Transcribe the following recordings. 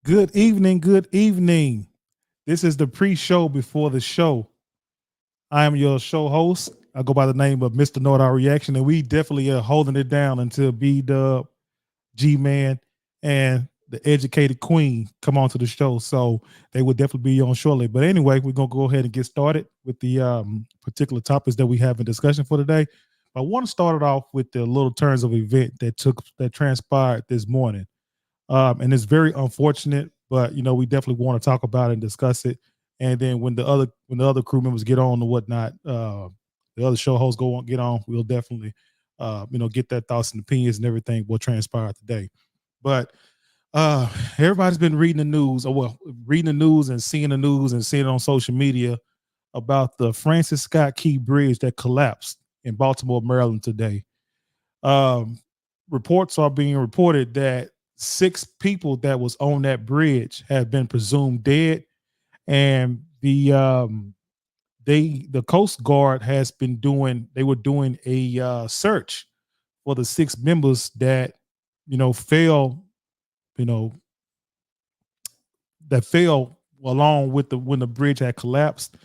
Good evening. Good evening. This is the pre-show before the show. I am your show host. I go by the name of Mr. Know It All Reaction, and we definitely are holding it down until B Dub, G Man, and the educated Queen come on to the show. So they will definitely be on shortly. But anyway, we're gonna go ahead and get started with the particular topics that we have in discussion for today. I want to start it off with the little turns of event that transpired this morning. And it's very unfortunate. But we definitely want to talk about it and discuss it. And then when the other crew members get on and whatnot, the other show hosts go on get on, we'll definitely get their thoughts and opinions and everything will transpire today. But everybody's been reading the news, or well, reading the news and seeing it on social media about the Francis Scott Key Bridge that collapsed in Baltimore, Maryland today. Um, Reports are being reported that six people that was on that bridge have been presumed dead, and the Coast Guard has been doing they were doing a search for the six members that fell you know that fell along with the when the bridge had collapsed,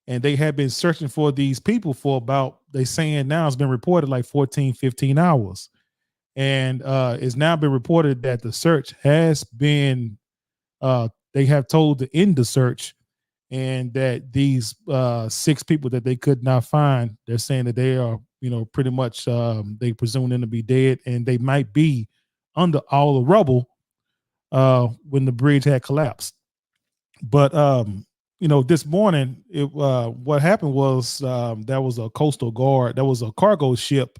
and they had been searching for these people for about, they saying now it's been reported, like 14-15 hours. And it's now been reported that the search has been they have told to end the search, and that these six people that they could not find, they're saying that they are pretty much they presume them to be dead, and they might be under all the rubble when the bridge had collapsed. But this morning, what happened was, there was a coastal guard, there was a cargo ship,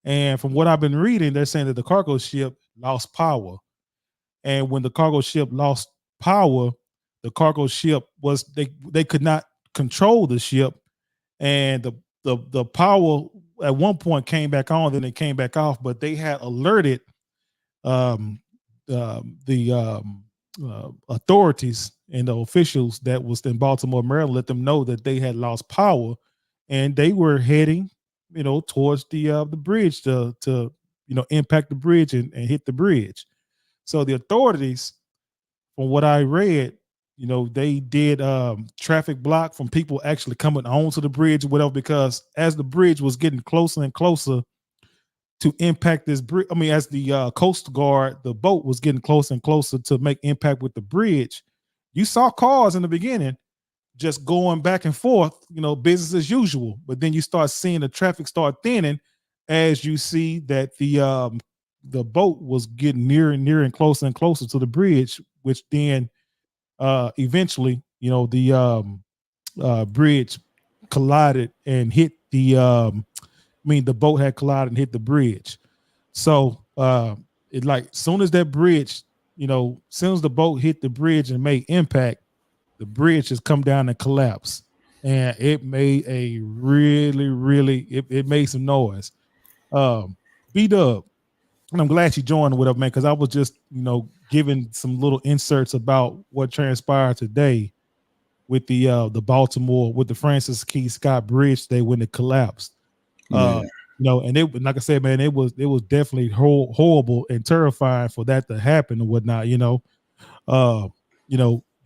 and from what I've been reading, they're saying that the cargo ship lost power. And when the cargo ship lost power, the cargo ship was they could not control the ship, and the power at one point came back on, then it came back off. But they had alerted um, the authorities and the officials that was in Baltimore, Maryland, let them know that they had lost power, and they were heading, towards the bridge to impact the bridge and hit the bridge. So the authorities, from what I read, they did traffic block from people actually coming onto the bridge or whatever, because as the bridge was getting closer and closer to impact this bridge, I mean, as the Coast Guard, the boat was getting closer and closer to make impact with the bridge, you saw cars in the beginning just going back and forth, business as usual. But then you start seeing the traffic start thinning as you see that the boat was getting nearer and closer to the bridge, which then eventually, the bridge collided and hit the boat had collided and hit the bridge. So it, like, soon as that bridge, soon as the boat hit the bridge and made impact, the bridge has come down and collapsed. And it made a it made some noise. B Dub, and I'm glad you joined with us, man, because I was just, giving some little inserts about what transpired today with the Baltimore, with the Francis Key Scott Bridge Day when it collapsed. Uh, Yeah. and it, like I said, man, it was definitely horrible and terrifying for that to happen and whatnot.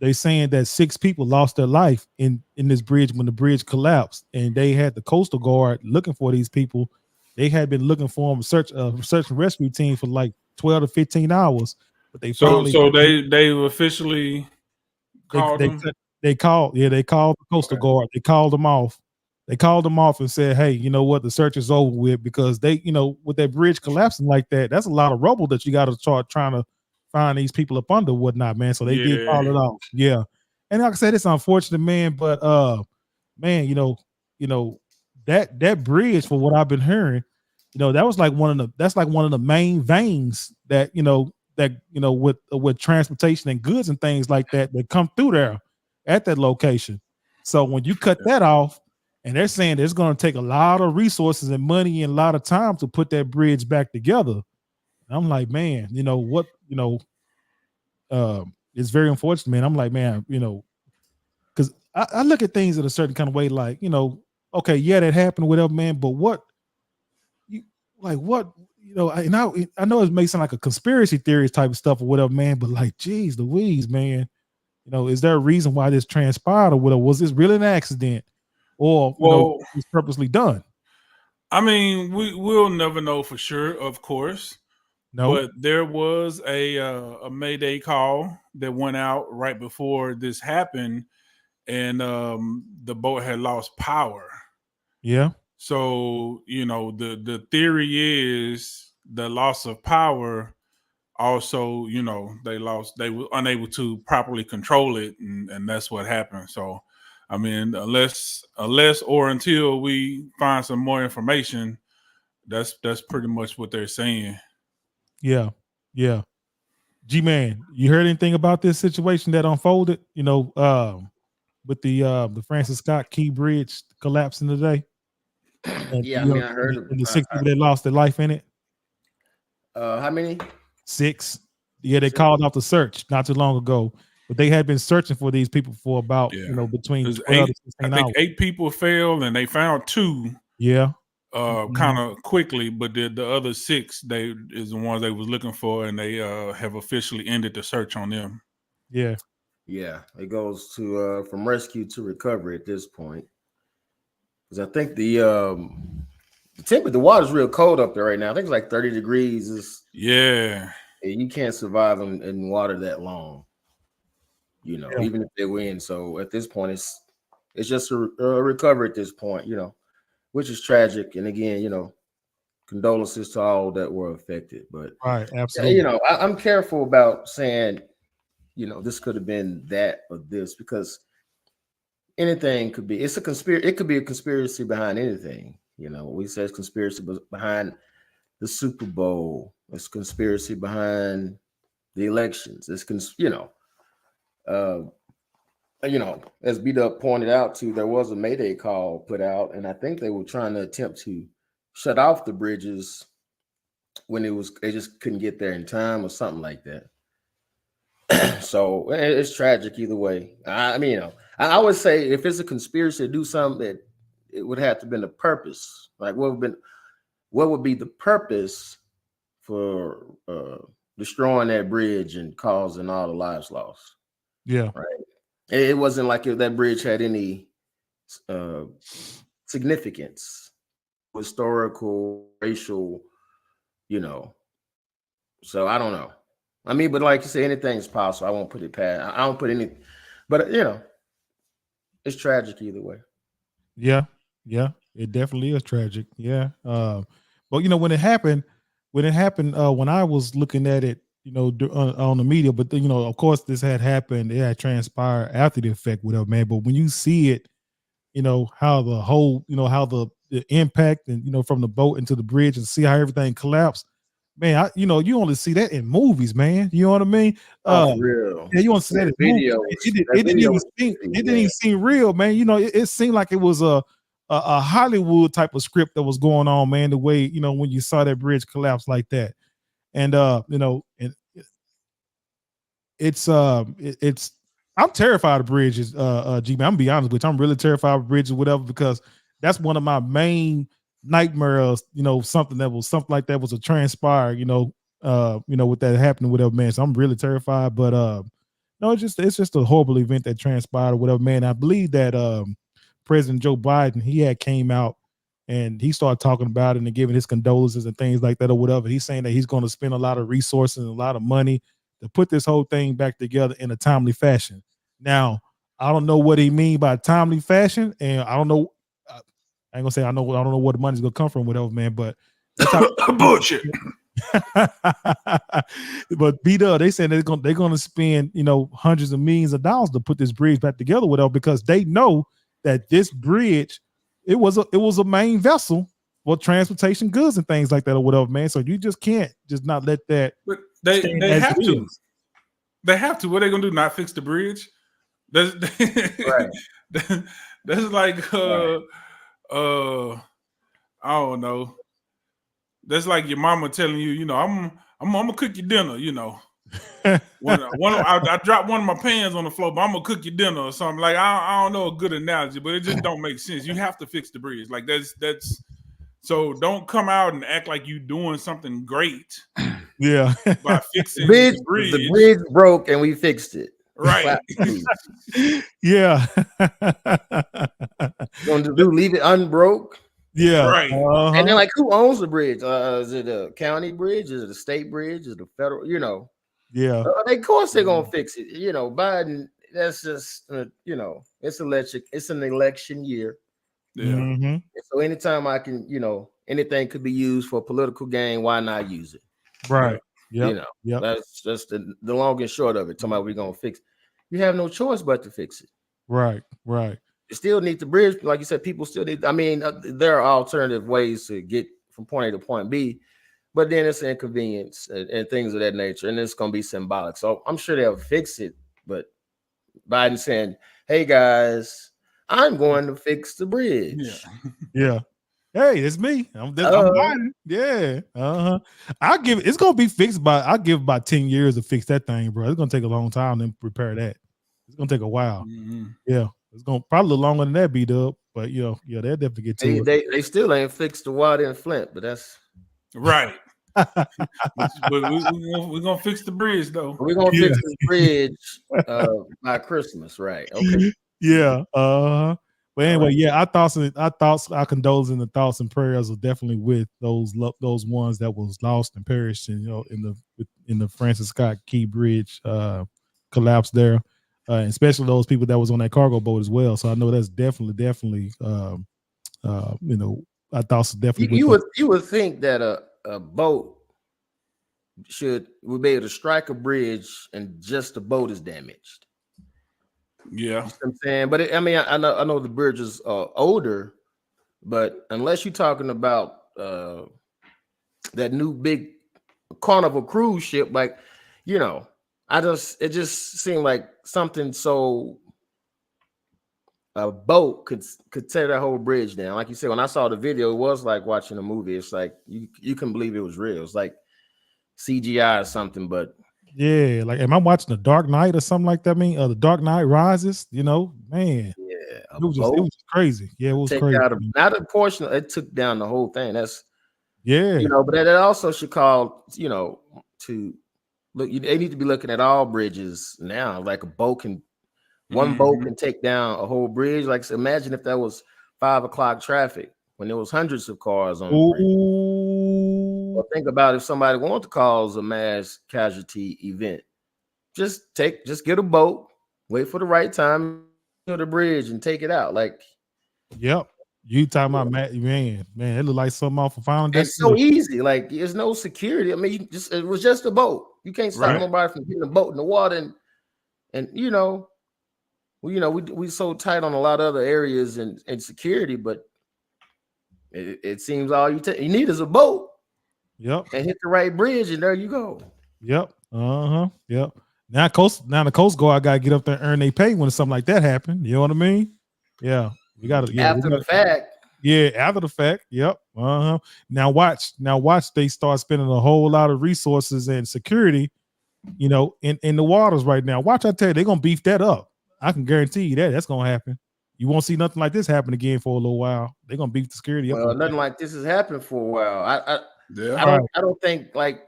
They saying that six people lost their life in this bridge when the bridge collapsed, and they had the Coastal Guard looking for these people. They had been looking for them, search and rescue team for like 12 to 15 hours, but they So finally so they officially they called they them. said they called the Coastal Okay. Guard. They called them off. They called them off and said, "Hey, you know what? The search is over with," because they, with that bridge collapsing like that, that's a lot of rubble that you got to start trying to find these people up under, whatnot, man. So they did call Yeah. it off. Yeah, and like I said, it's unfortunate, man. But man, you know that bridge, for what I've been hearing, that was like that's like one of the main veins that with transportation and goods and things like that come through there at that location. So when you cut that off, and they're saying it's going to take a lot of resources and money and a lot of time to put that bridge back together, I'm like, man, it's very unfortunate, man. I'm like, man, because I look at things in a certain kind of way, like, okay, yeah, that happened, whatever, man. But what, you like, what? I know it may sound like a conspiracy theory type of stuff or whatever, man, but like, geez, Louise, man, is there a reason why this transpired or whatever? Was this really an accident, or Well, it was purposely done? I mean, we'll never know for sure, of course. No. But there was a Mayday call that went out right before this happened, and the boat had lost power. Yeah. So the theory is the loss of power. Also, they were unable to properly control it, and that's what happened. So, I mean, unless or until we find some more information, that's pretty much what they're saying. Yeah. Yeah. G-Man, you heard anything about this situation that unfolded? With the Francis Scott Key Bridge collapsing today, and Yeah, I mean, I heard and the 6 people that lost their life in it. How many? 6. Yeah, they called off the search not too long ago, but they had been searching for these people for about between 12 to 16 I hours. think 8 people failed, and they found 2. Yeah. Kind of quickly, but the other 6 is the ones they was looking for, and they have officially ended the search on them. Yeah. Yeah, it goes to from rescue to recovery at this point. Because I think the temperature, the water's real cold up there right now. I think it's like 30 degrees. You can't survive in water that long. Even if they win. So at this point, it's just a recovery at this point. Which is tragic. And again, condolences to all that were affected. But right, absolutely. I'm careful about saying, this could have been that or this, because anything could be. It's a conspiracy. It could be a conspiracy behind anything. We say it's conspiracy behind the Super Bowl. It's conspiracy behind the elections. It's as B-Dub pointed out too, there was a Mayday call put out, and I think they were trying to attempt to shut off the bridges when they just couldn't get there in time or something like that. So it's tragic either way. I mean, I would say if it's a conspiracy to do something, that it would have to been a purpose. Like what would be the purpose for destroying that bridge and causing all the lives lost? Yeah, right. It wasn't like that bridge had any significance, historical, racial, So I don't know. I mean, but like you say, anything's possible. I won't put it past. I don't put any, but it's tragic either way. Yeah, it definitely is tragic. Yeah, but when it happened, when I was looking at it, on the media, but of course, this had happened. It had transpired after the effect, whatever, man. But when you see it, how the whole, how the impact and from the boat into the bridge and see how everything collapsed. Man, you only see that in movies, man. You know what I mean? For real. Yeah, you want to see that in video. It didn't even seem real, man. It seemed like it was a Hollywood type of script that was going on, man. The way when you saw that bridge collapse like that, and it's I'm terrified of bridges, G man. I'm gonna be honest with you. I'm really terrified of bridges, whatever, because that's one of my main nightmares, something like that was a transpire, with that happening, whatever, man. So I'm really terrified. But no, it's just a horrible event that transpired or whatever, man. I believe that President Joe Biden, he had came out and he started talking about it and giving his condolences and things like that or whatever. He's saying that he's going to spend a lot of resources and a lot of money to put this whole thing back together in a timely fashion. Now, I don't know what he mean by timely fashion, and I don't know. I ain't gonna say I don't know where the money's gonna come from, whatever, man. But that's how bullshit. But B-Dub, they said they're gonna spend hundreds of millions of dollars to put this bridge back together, whatever, because they know that this bridge it was a main vessel for transportation goods and things like that or whatever, man. So you just can't just not let that. But they have to. They have to. What are they gonna do? Not fix the bridge? That's right. That's like I don't know. That's like your mama telling you, I'm gonna cook your dinner, I dropped one of my pans on the floor, but I'm gonna cook your dinner or something. Like I don't know a good analogy, but it just don't make sense. You have to fix the bridge. Like that's So don't come out and act like you doing something great Yeah. by fixing The the bridge broke and we fixed it. Right. Yeah. Gonna do leave it unbroke. Yeah. Right. And then like who owns the bridge? Is it a county bridge? Is it a state bridge? Is it a federal? You know. Yeah. Of course they're gonna fix it. You know, Biden. That's just you know, it's an election year. Yeah. Mm-hmm. So anytime I can, you know, anything could be used for political gain. Why not use it? Right. You know, that's just the long and short of it. Talking about we're gonna fix. You have no choice but to fix it. Right. Right. You still need the bridge, like you said. People still need. I mean, there are alternative ways to get from point A to point B, but then it's inconvenience and things of that nature, and it's gonna be symbolic. So I'm sure they'll fix it. But Biden saying, "Hey guys, I'm going to fix the bridge." Yeah. Hey, it's me. I'm Biden. Yeah. It's gonna be fixed I'll give about 10 years to fix that thing, bro. It's gonna take a long time to repair that. It's gonna take a while. Mm-hmm. Yeah. It's gonna probably a little longer than that, B-Dub. But they'll definitely get to it. They still ain't fixed the water in Flint, but that's right. But we're gonna fix the bridge though. We're gonna fix the bridge by Christmas, right? Okay. Yeah. But anyway, our our condolences and the thoughts and prayers are definitely with those ones that was lost and perished, and in the Francis Scott Key Bridge collapse there, and especially those people that was on that cargo boat as well. So I know that's definitely our thoughts are definitely. You would think that a boat would be able to strike a bridge and just the boat is damaged. Yeah, you know what I'm saying, but I know the bridge is older, but unless you're talking about that new big Carnival cruise ship, like it just seemed like something so a boat could tear that whole bridge down. Like you said, when I saw the video, it was like watching a movie. It's like you couldn't believe it was real. It's like CGI or something, but. Yeah, like am I watching The Dark Knight or something like that? The Dark Knight Rises, man. Yeah, it was crazy. Yeah, it was crazy. Not a portion, it took down the whole thing. That's but that also should call, to look, they need to be looking at all bridges now. Like a boat one boat can take down a whole bridge. Like imagine if that was 5 o'clock traffic when there was hundreds of cars on the bridge. Well, think about if somebody wanted to cause a mass casualty event. Just get a boat, wait for the right time to the bridge and take it out. Like, yep. You talking about man, it looked like something off of Final Destination. It's so easy. Like, there's no security. I mean, it was just a boat. You can't stop nobody from getting a boat in the water, and we so tight on a lot of other areas and security, but it seems all you need is a boat. Yep. And hit the right bridge, and there you go. Yep. Yep. Now the Coast Guard gotta get up there and earn their pay when something like that happened. You know what I mean? Yeah. We gotta after the fact. Yeah, after the fact. Yep. Now watch they start spending a whole lot of resources and security, in the waters right now. Watch, I tell you, they're gonna beef that up. I can guarantee you that's gonna happen. You won't see nothing like this happen again for a little while. They're gonna beef the security up. Well, nothing like this has happened for a while. I don't think, like,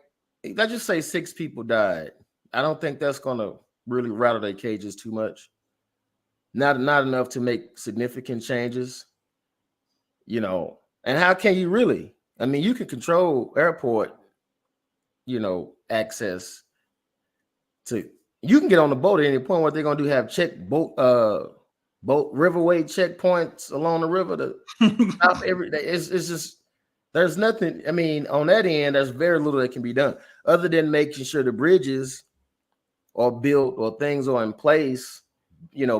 let's just say 6 people died. I don't think that's gonna really rattle their cages too much. Not enough to make significant changes. And how can you really? I mean, you can control airport, access to. You can get on the boat at any point. What they're gonna do? Have boat riverway checkpoints along the river to stop every day. It's just. There's nothing, I mean, on that end, there's very little that can be done other than making sure the bridges are built or things are in place,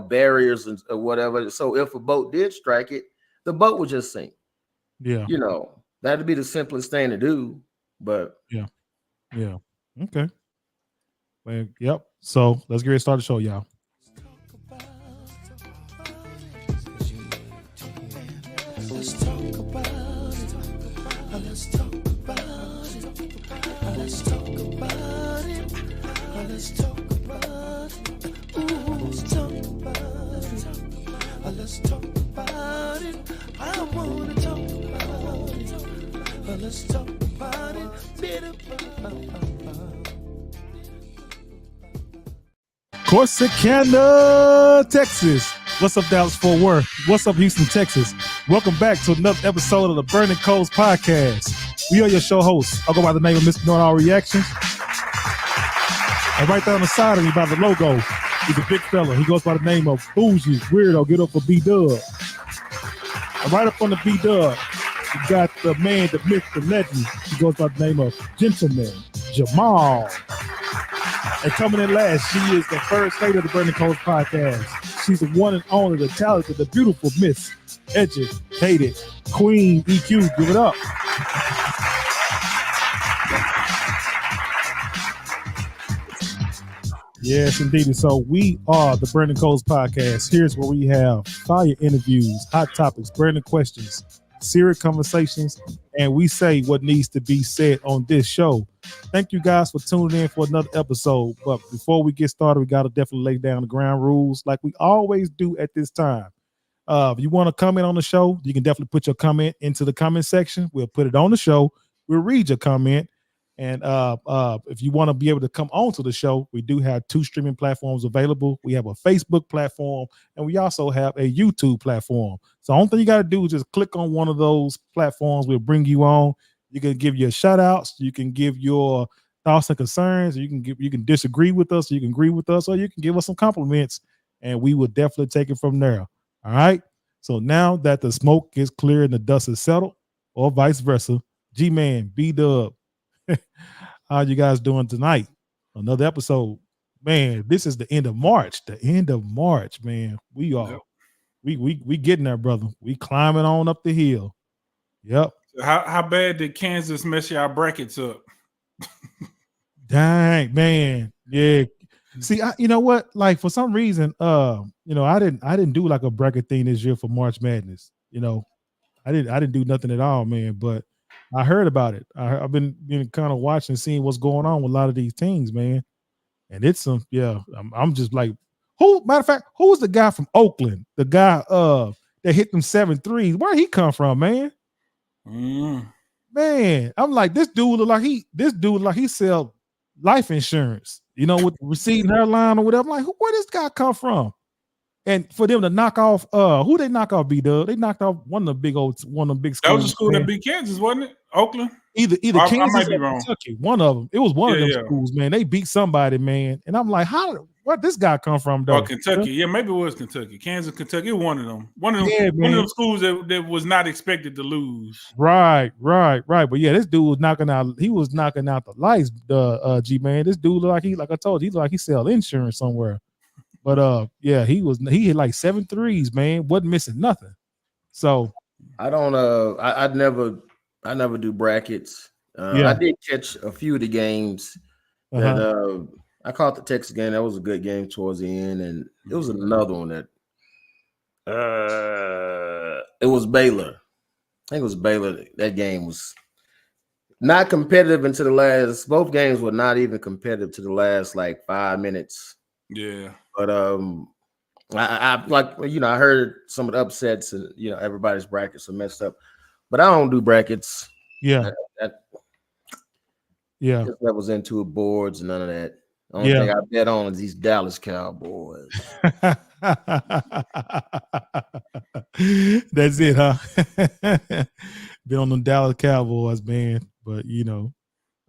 barriers or whatever. So if a boat did strike it, the boat would just sink. Yeah. That'd be the simplest thing to do. But yeah. Okay. Well, yep. So let's get ready to start the show, y'all. Let's talk about it. Let's talk about it. Let's talk about it. Let's talk about it. Ooh, let's talk about it. Let's talk about it. I wanna talk about it. Corsicana, Texas. What's up, Dallas Fort Worth? What's up, Houston, Texas? Welcome back to another episode of the Burning Coals Podcast. We are your show hosts. I'll go by the name of Mr. Knowing All Reactions. And right there on the side of me by the logo, he's a big fella. He goes by the name of Bougie Weirdo. Get up for B-Dub. And right up on the B-Dub, you got the man, the myth, the legend. He goes by the name of Gentleman Jamal. And coming in last, she is the first lady of the Burning Coals Podcast. She's the one and only, the talented, the beautiful Miss Educated Queen EQ. Give it up. Yes, indeed. So we are the Burning Coals Podcast. Here's where we have fire interviews, hot topics, burning questions, serious conversations, and we say what needs to be said on this show. Thank you guys for tuning in for another episode. But before we get started, we got to definitely lay down the ground rules like we always do at this time. If you want to comment on the show, you can definitely put your comment into the comment section. We'll put it on the show. We'll read your comment. And if you want to be able to come on to the show, we do have 2 streaming platforms available. We have a Facebook platform, and we also have a YouTube platform. So the only thing you got to do is just click on one of those platforms. We'll bring you on. You can give your shout outs. You can give your thoughts and concerns. You can disagree with us. You can agree with us, or you can give us some compliments, and we will definitely take it from there. All right. So now that the smoke is clear and the dust is settled, or vice versa, G-Man, B-Dub, how you guys doing tonight? Another episode. Man, this is the end of March. The end of March, man. We are we getting there, brother. We climbing on up the hill. Yep. How bad did Kansas mess y'all brackets up? Dang, man. Yeah. See, you know what? Like for some reason, I didn't do like a bracket thing this year for March Madness. You know, I didn't do nothing at all, man. But I heard about it. I've been kind of watching, seeing what's going on with a lot of these teams, man. And it's some, I'm just like, matter of fact, who was the guy from Oakland? The guy that hit them 7 threes. Where'd he come from, man? Man, I'm like, this dude look like he sell life insurance, with the receding hairline or whatever. I'm like, where this guy come from? And for them to knock off, who they knock off? B-Dub. They knocked off one of the big schools. That was the school that beat Kansas, wasn't it? Oakland. Either Kansas or Kentucky. One of them. It was one of them schools, man. They beat somebody, man. And I'm like, where'd this guy come from, though? Oh, Kentucky. Yeah, maybe it was Kentucky. Kansas, Kentucky. One of them. One of them schools that was not expected to lose. Right. But yeah, this dude was knocking out. He was knocking out the lights. The G-Man. This dude looked like I told you, he looked like he sell insurance somewhere. But he hit like 7 threes, man. Wasn't missing nothing. So I don't I never do brackets. I did catch a few of the games that I caught the Texas game. That was a good game towards the end, and it was another one that it was Baylor. I think it was Baylor. That game was not competitive until the last. Both games were not even competitive to the last like 5 minutes. Yeah. But I I heard some of the upsets and everybody's brackets are messed up. But I don't do brackets. Yeah. That was into boards and none of that. The only thing I bet on is these Dallas Cowboys. That's it, huh? Been on them Dallas Cowboys, man. But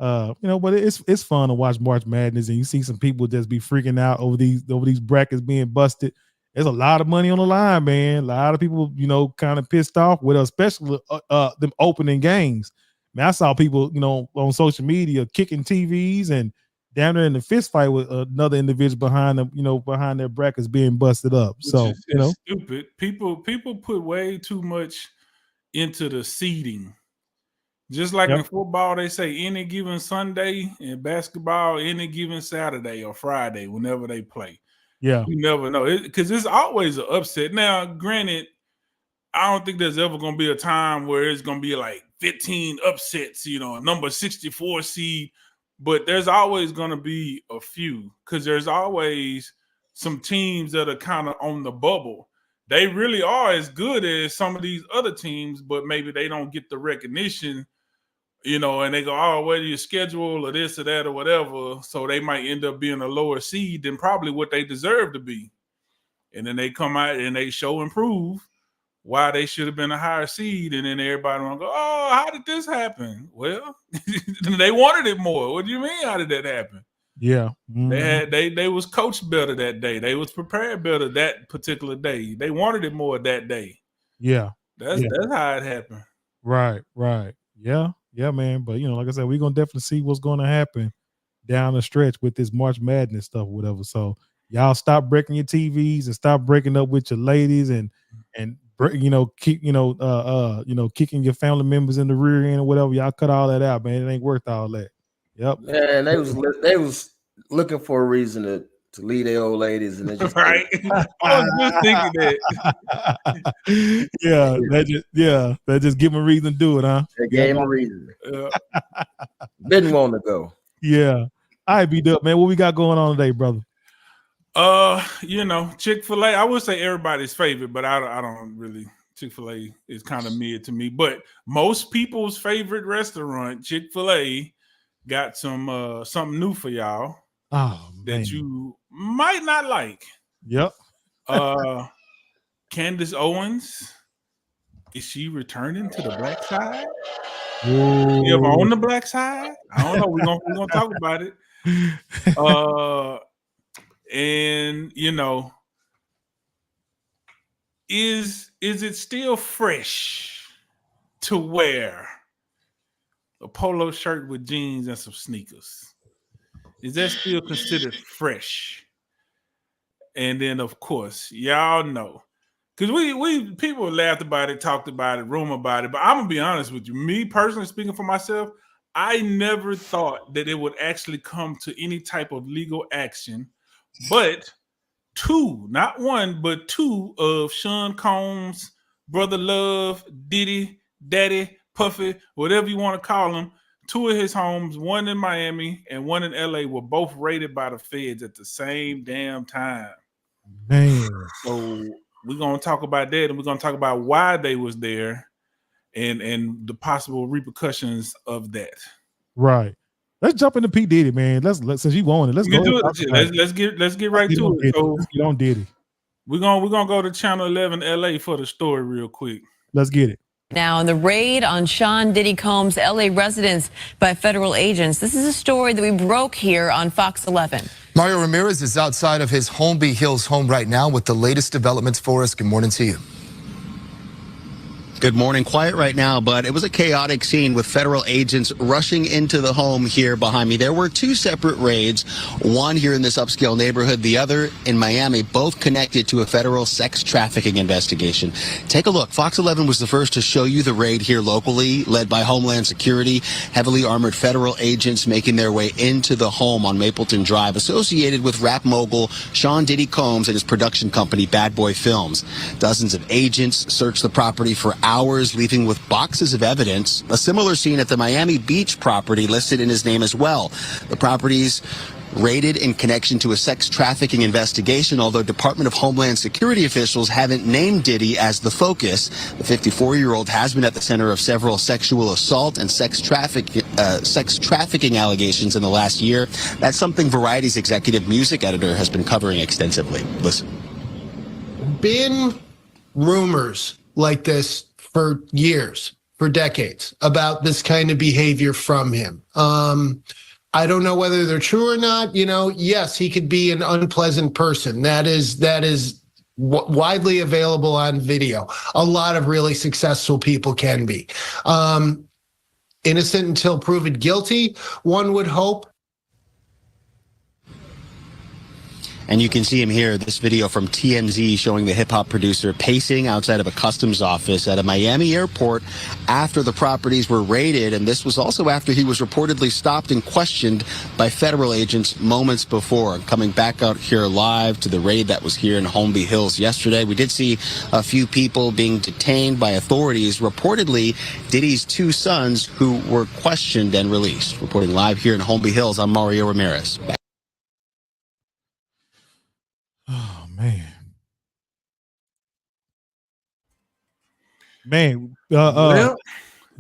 but it's fun to watch March Madness, and you see some people just be freaking out over these brackets being busted. There's a lot of money on the line, man. A lot of people, kind of pissed off with, especially them opening games. Man, I saw people, on social media kicking TVs and down there in the fist fight with another individual behind them, behind their brackets being busted up. It's stupid. People put way too much into the seeding. Just like in football, they say any given Sunday, and basketball, any given Saturday or Friday, whenever they play. Yeah. You never know. Because it's always an upset. Now, granted, I don't think there's ever going to be a time where it's going to be like 15 upsets, number 64 seed. But there's always going to be a few because there's always some teams that are kind of on the bubble. They really are as good as some of these other teams, but maybe they don't get the recognition you know, and they go, oh, whether you schedule or this or that or whatever, so they might end up being a lower seed than probably what they deserve to be. And then they come out and they show and prove why they should have been a higher seed, and then everybody will go, oh, how did this happen? Well, they wanted it more. What do you mean? How did that happen? Yeah. They was coached better that day. They was prepared better that particular day. They wanted it more that day. Yeah. That's how it happened. Right. Yeah, man. But like I said, we're gonna definitely see what's gonna happen down the stretch with this March Madness stuff, whatever. So y'all stop breaking your TVs and stop breaking up with your ladies and keep kicking your family members in the rear end or whatever. Y'all cut all that out, man. It ain't worth all that. Yep. And they was looking for a reason to leave their old ladies, and they just right. I was just thinking that. That just give them a reason to do it, huh? They gave them a reason. Didn't want to go. Yeah. All right, B-Dub, man. What we got going on today, brother? Chick FIL A. I would say everybody's favorite, but I don't really. Chick FIL A is kind of mid to me. But most people's favorite restaurant, Chick FIL A, got some something new for y'all. Oh, man. That you might not like. Yep. Candace Owens, is she returning to the black side? Ooh. You ever on the black side? I don't know. We're gonna talk about it. And is it still fresh to wear a polo shirt with jeans and some sneakers? Is that still considered fresh? And then, of course, y'all know, because we people laughed about it, talked about it, rumor about it. But I'm gonna be honest with you. Me personally, speaking for myself, I never thought that it would actually come to any type of legal action. But two, not one, but two of Sean Combs' brother Love, Diddy, Daddy, Puffy, whatever you want to call him, two of his homes, one in Miami and one in LA, were both raided by the feds at the same damn time. Man. So we're gonna talk about that, and we're gonna talk about why they was there and the possible repercussions of that. Right. Let's jump into P. Diddy, man. Let's since you want it, let's go. Let's get right to it. So let's get on Diddy. We're gonna go to Channel 11 LA for the story real quick. Let's get it. Now, in the raid on Sean Diddy Combs' LA residence by federal agents, this is a story that we broke here on Fox 11. Mario Ramirez is outside of his Holmby Hills home right now with the latest developments for us. Good morning to you. Good morning. Quiet right now, but it was a chaotic scene with federal agents rushing into the home here behind me. There were two separate raids, one here in this upscale neighborhood, the other in Miami, both connected to a federal sex trafficking investigation. Take a look. Fox 11 was the first to show you the raid here locally, led by Homeland Security, heavily armored federal agents making their way into the home on Mapleton Drive, associated with rap mogul Sean Diddy Combs and his production company, Bad Boy Films. Dozens of agents searched the property for hours, leaving with boxes of evidence. A similar scene at the Miami Beach property listed in his name as well. The properties raided in connection to a sex trafficking investigation, although Department of Homeland Security officials haven't named Diddy as the focus. The 54-year-old has been at the center of several sexual assault and sex trafficking allegations in the last year. That's something Variety's executive music editor has been covering extensively. Listen. Been rumors like this for years, for decades, about this kind of behavior from him. I don't know whether they're true or not. Yes, he could be an unpleasant person. That is widely available on video. A lot of really successful people can be. Innocent until proven guilty, one would hope. And you can see him here, this video from TMZ showing the hip-hop producer pacing outside of a customs office at a Miami airport after the properties were raided. And this was also after he was reportedly stopped and questioned by federal agents moments before. Coming back out here live to the raid that was here in Holmby Hills yesterday, we did see a few people being detained by authorities, reportedly Diddy's two sons, who were questioned and released. Reporting live here in Holmby Hills, I'm Mario Ramirez. Oh, man. Well,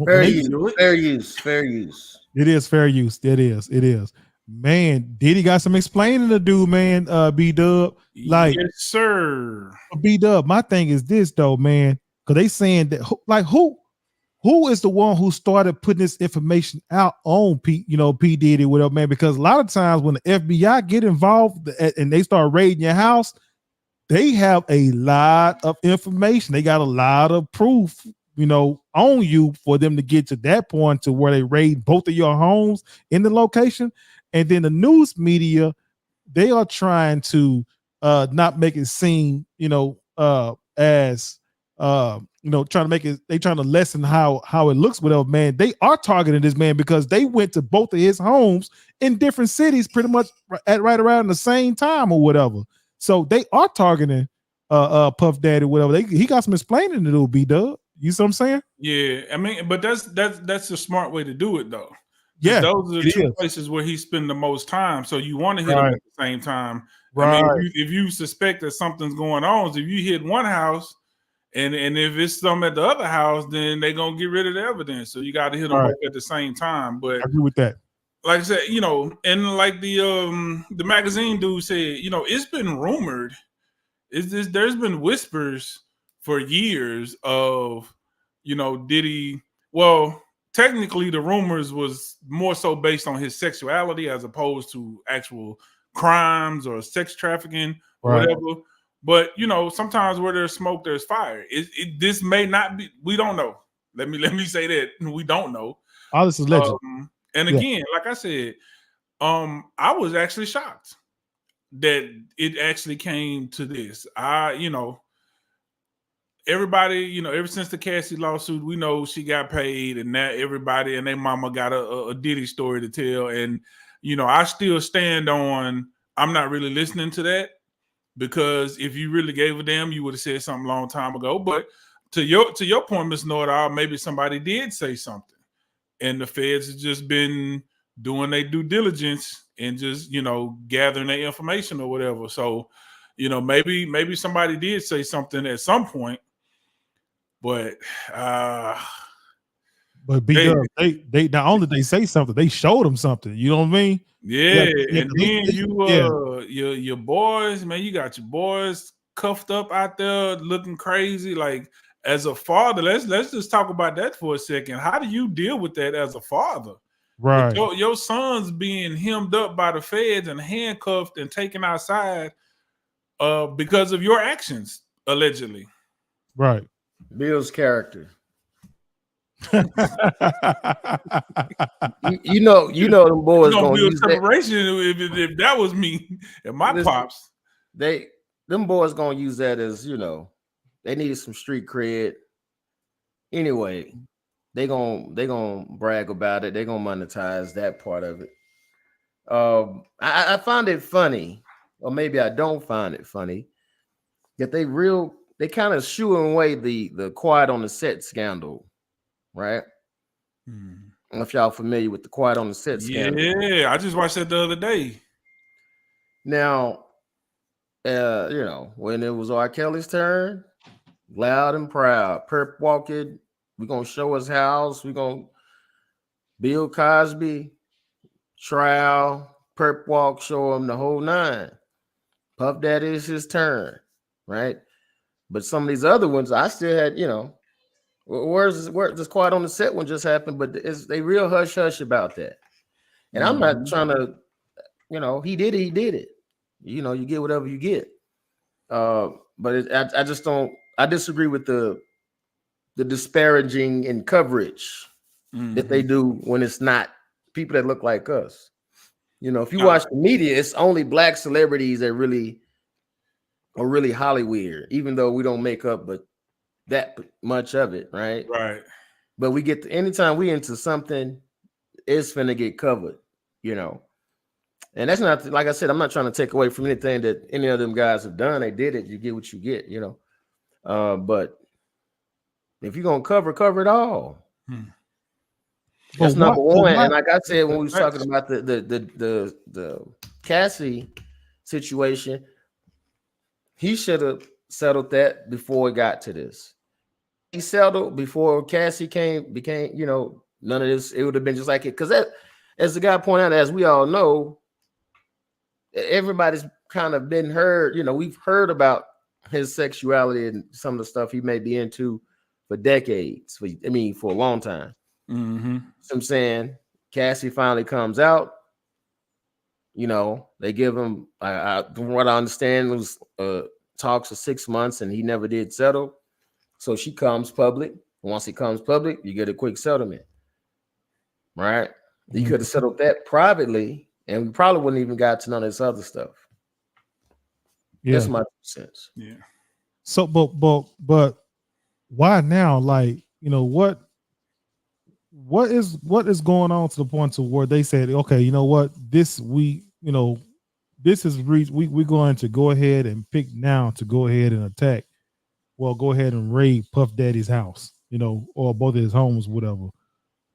Fair they use, fair use, fair use. It is fair use. It is. It is. Man, Diddy got some explaining to do, man. B Dub, like Yes, sir. B Dub. My thing is this though, man, because they saying that who is the one who started putting this information out on P Diddy, whatever, man? Because a lot of times when the FBI get involved and they start raiding your house, they have a lot of information. They got a lot of proof, on you for them to get to that point to where they raid both of your homes in the location. And then the news media, they are trying to not make it seem, as trying to make it, they trying to lessen how it looks, whatever, man. They are targeting this man because they went to both of his homes in different cities pretty much at right around the same time or whatever. So they are targeting Puff Daddy, whatever. He got some explaining to do, B Dub. You see what I'm saying? Yeah, I mean, but that's a smart way to do it though. Yeah, those are the two places where he spend the most time. So you want to hit him at the same time. Right. I mean, if you suspect that something's going on, so if you hit one house and if it's some at the other house, then they're gonna get rid of the evidence. So you got to hit them both at the same time. But I agree with that. Like I said, and like the magazine dude said, it's been rumored. There's been whispers for years of, Diddy. Well, technically, the rumors was more so based on his sexuality as opposed to actual crimes or sex trafficking or whatever. But sometimes where there's smoke, there's fire. This may not be. We don't know. Let me say that we don't know. All this is legend. And again, like I said, I was actually shocked that it actually came to this. Everybody, ever since the Cassie lawsuit, we know she got paid, and now everybody and their mama got a Diddy story to tell. And I still stand on, I'm not really listening to that, because if you really gave a damn, you would have said something a long time ago. But to your point, Ms. Nordahl, maybe somebody did say something, and the feds have just been doing their due diligence and just gathering their information or whatever. So maybe somebody did say something at some point. But they not only they say something, they showed them something. You know what I mean? Yeah, and then your boys, man, you got your boys cuffed up out there looking crazy. Like, as a father, let's just talk about that for a second. How do you deal with that as a father? Right. Your son's being hemmed up by the feds and handcuffed and taken outside because of your actions, allegedly. Right. Bill's character. you know them boys gonna use separation if that was me and my pops. Them boys gonna use that as they need some street cred. Anyway, they gonna brag about it. They gonna monetize that part of it. I find it funny, or maybe I don't find it funny, that they kind of shooing away the quiet on the set scandal, right? I don't know if y'all familiar with the quiet on the set scandal. Yeah, I just watched that the other day. Now, when it was R. Kelly's turn, loud and proud, perp walking, we're gonna show his house, we're gonna Bill Cosby trial, perp walk, show him the whole nine. Puff Daddy is his turn, right? But some of these other ones, I still had, where this quiet on the set one just happened, but they real hush about that. And I'm not trying to, he did it. You get whatever you get. But I just don't. I disagree with the disparaging in coverage that they do when it's not people that look like us. If you watch the media, it's only black celebrities that really are really Hollywood, even though we don't make up but that much of it, right? Right. But we get anytime we into something, it's finna get covered, And that's not, like I said, I'm not trying to take away from anything that any of them guys have done. They did it. You get what you get, But if you're gonna cover it all. That's number one. And like I said, when we was talking about the Cassie situation, he should have settled that before it got to this. he settled before Cassie became, you know, none of this, it would have been just like it. Because that, as the guy pointed out, as we all know, everybody's kind of been heard, you know, we've heard about his sexuality and some of the stuff he may be into for decades. For a long time. Mm-hmm. So I'm saying Cassie finally comes out. You know, they give him, from what I understand, it was talks for 6 months, and he never did settle. So she comes public. Once he comes public, you get a quick settlement, right? You could have settled that privately, and we probably wouldn't even got to none of this other stuff. Yeah. That's my sense. Yeah. So, but why now? Like, you know, what is going on to the point to where they said, okay, you know what, this is we're going to go ahead and pick now to go ahead and attack. Well, go ahead and raid Puff Daddy's house, you know, or both of his homes, whatever.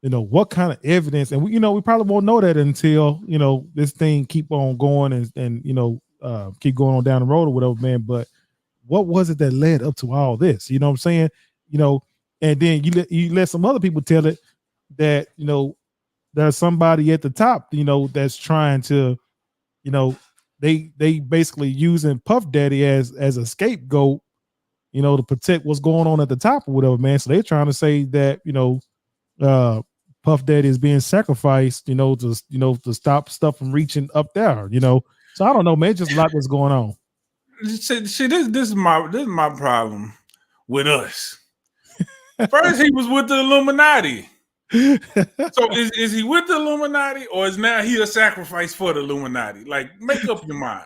You know, what kind of evidence? And we probably won't know that until, you know, this thing keep on going and you know, keep going on down the road or whatever, man. But what was it that led up to all this? You know what I'm saying? You know, and then you let some other people tell it that, you know, there's somebody at the top, you know, that's trying to, you know, they basically using Puff Daddy as a scapegoat, you know, to protect what's going on at the top or whatever, man. So they're trying to say that, you know, Puff Daddy is being sacrificed, you know, to stop stuff from reaching up there, you know. So I don't know, man. Just a lot that's going on. See, this is my problem with us. First, he was with the Illuminati. So is he with the Illuminati, or is now he a sacrifice for the Illuminati? Like, make up your mind.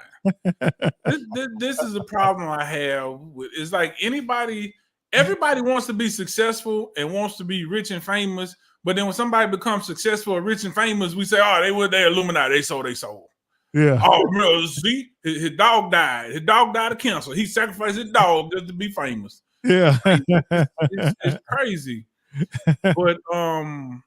This is a problem I have with. It's like everybody wants to be successful and wants to be rich and famous, but then when somebody becomes successful or rich and famous, we say, oh, they're Illuminati, they sold. Yeah. Oh, see, his dog died. His dog died of cancer. He sacrificed his dog just to be famous. Yeah. It's crazy. But on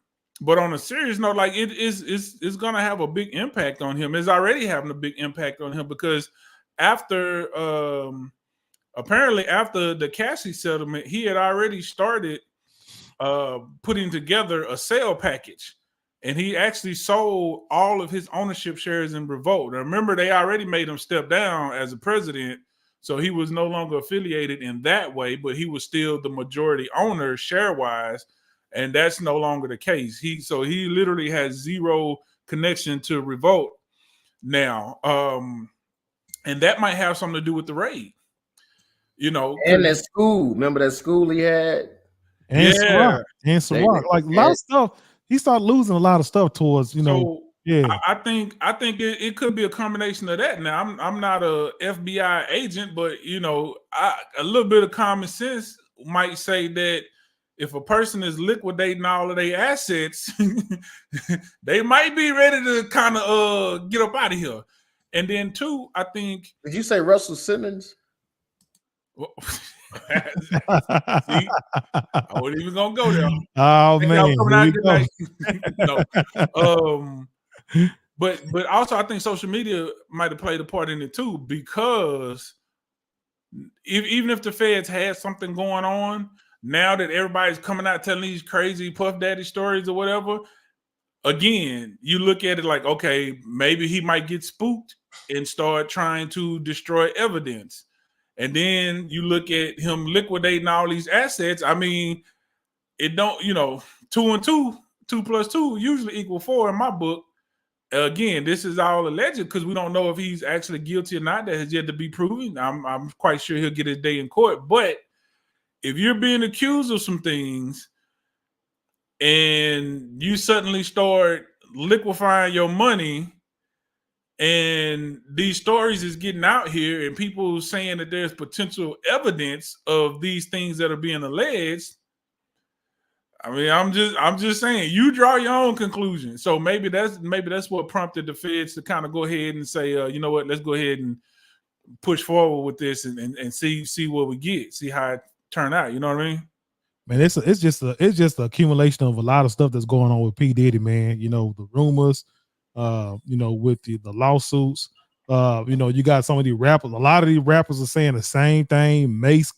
a serious note, like it's gonna have a big impact on him. It's already having a big impact on him because apparently after the Cassie settlement, he had already started putting together a sale package, and he actually sold all of his ownership shares in Revolt. Now, remember, they already made him step down as a president, so he was no longer affiliated in that way, but he was still the majority owner share-wise, and that's no longer the case. He literally has zero connection to Revolt now, and that might have something to do with the raid. You know, and that school. Remember that school he had? And Ciroc. Like a lot of stuff. He started losing a lot of stuff towards, you know. So, yeah. I think it could be a combination of that. Now, I'm not a FBI agent, but you know, a little bit of common sense might say that if a person is liquidating all of their assets, they might be ready to kind of get up out of here. And then two, I think. Did you say Russell Simmons? Well, see, I wasn't even gonna go there. Oh man, no. But also I think social media might have played a part in it too, because even if the feds had something going on, now that everybody's coming out telling these crazy Puff Daddy stories or whatever, again, you look at it like, okay, maybe he might get spooked and start trying to destroy evidence. And then you look at him liquidating all these assets. I mean, it don't, you know, 2 and 2 plus 2 usually equal 4 in my book. Again, this is all alleged because we don't know if he's actually guilty or not. That has yet to be proven. I'm quite sure he'll get his day in court. But if you're being accused of some things and you suddenly start liquefying your money, and these stories is getting out here and people saying that there's potential evidence of these things that are being alleged. I mean, I'm just saying, you draw your own conclusion. So maybe that's what prompted the feds to kind of go ahead and say, you know what, let's go ahead and push forward with this and see what we get, see how it turn out. You know what I mean? Man, it's just an accumulation of a lot of stuff that's going on with P. Diddy, man. You know, the rumors, you know, with the lawsuits, you know, you got some of these rappers. A lot of these rappers are saying the same thing. Mace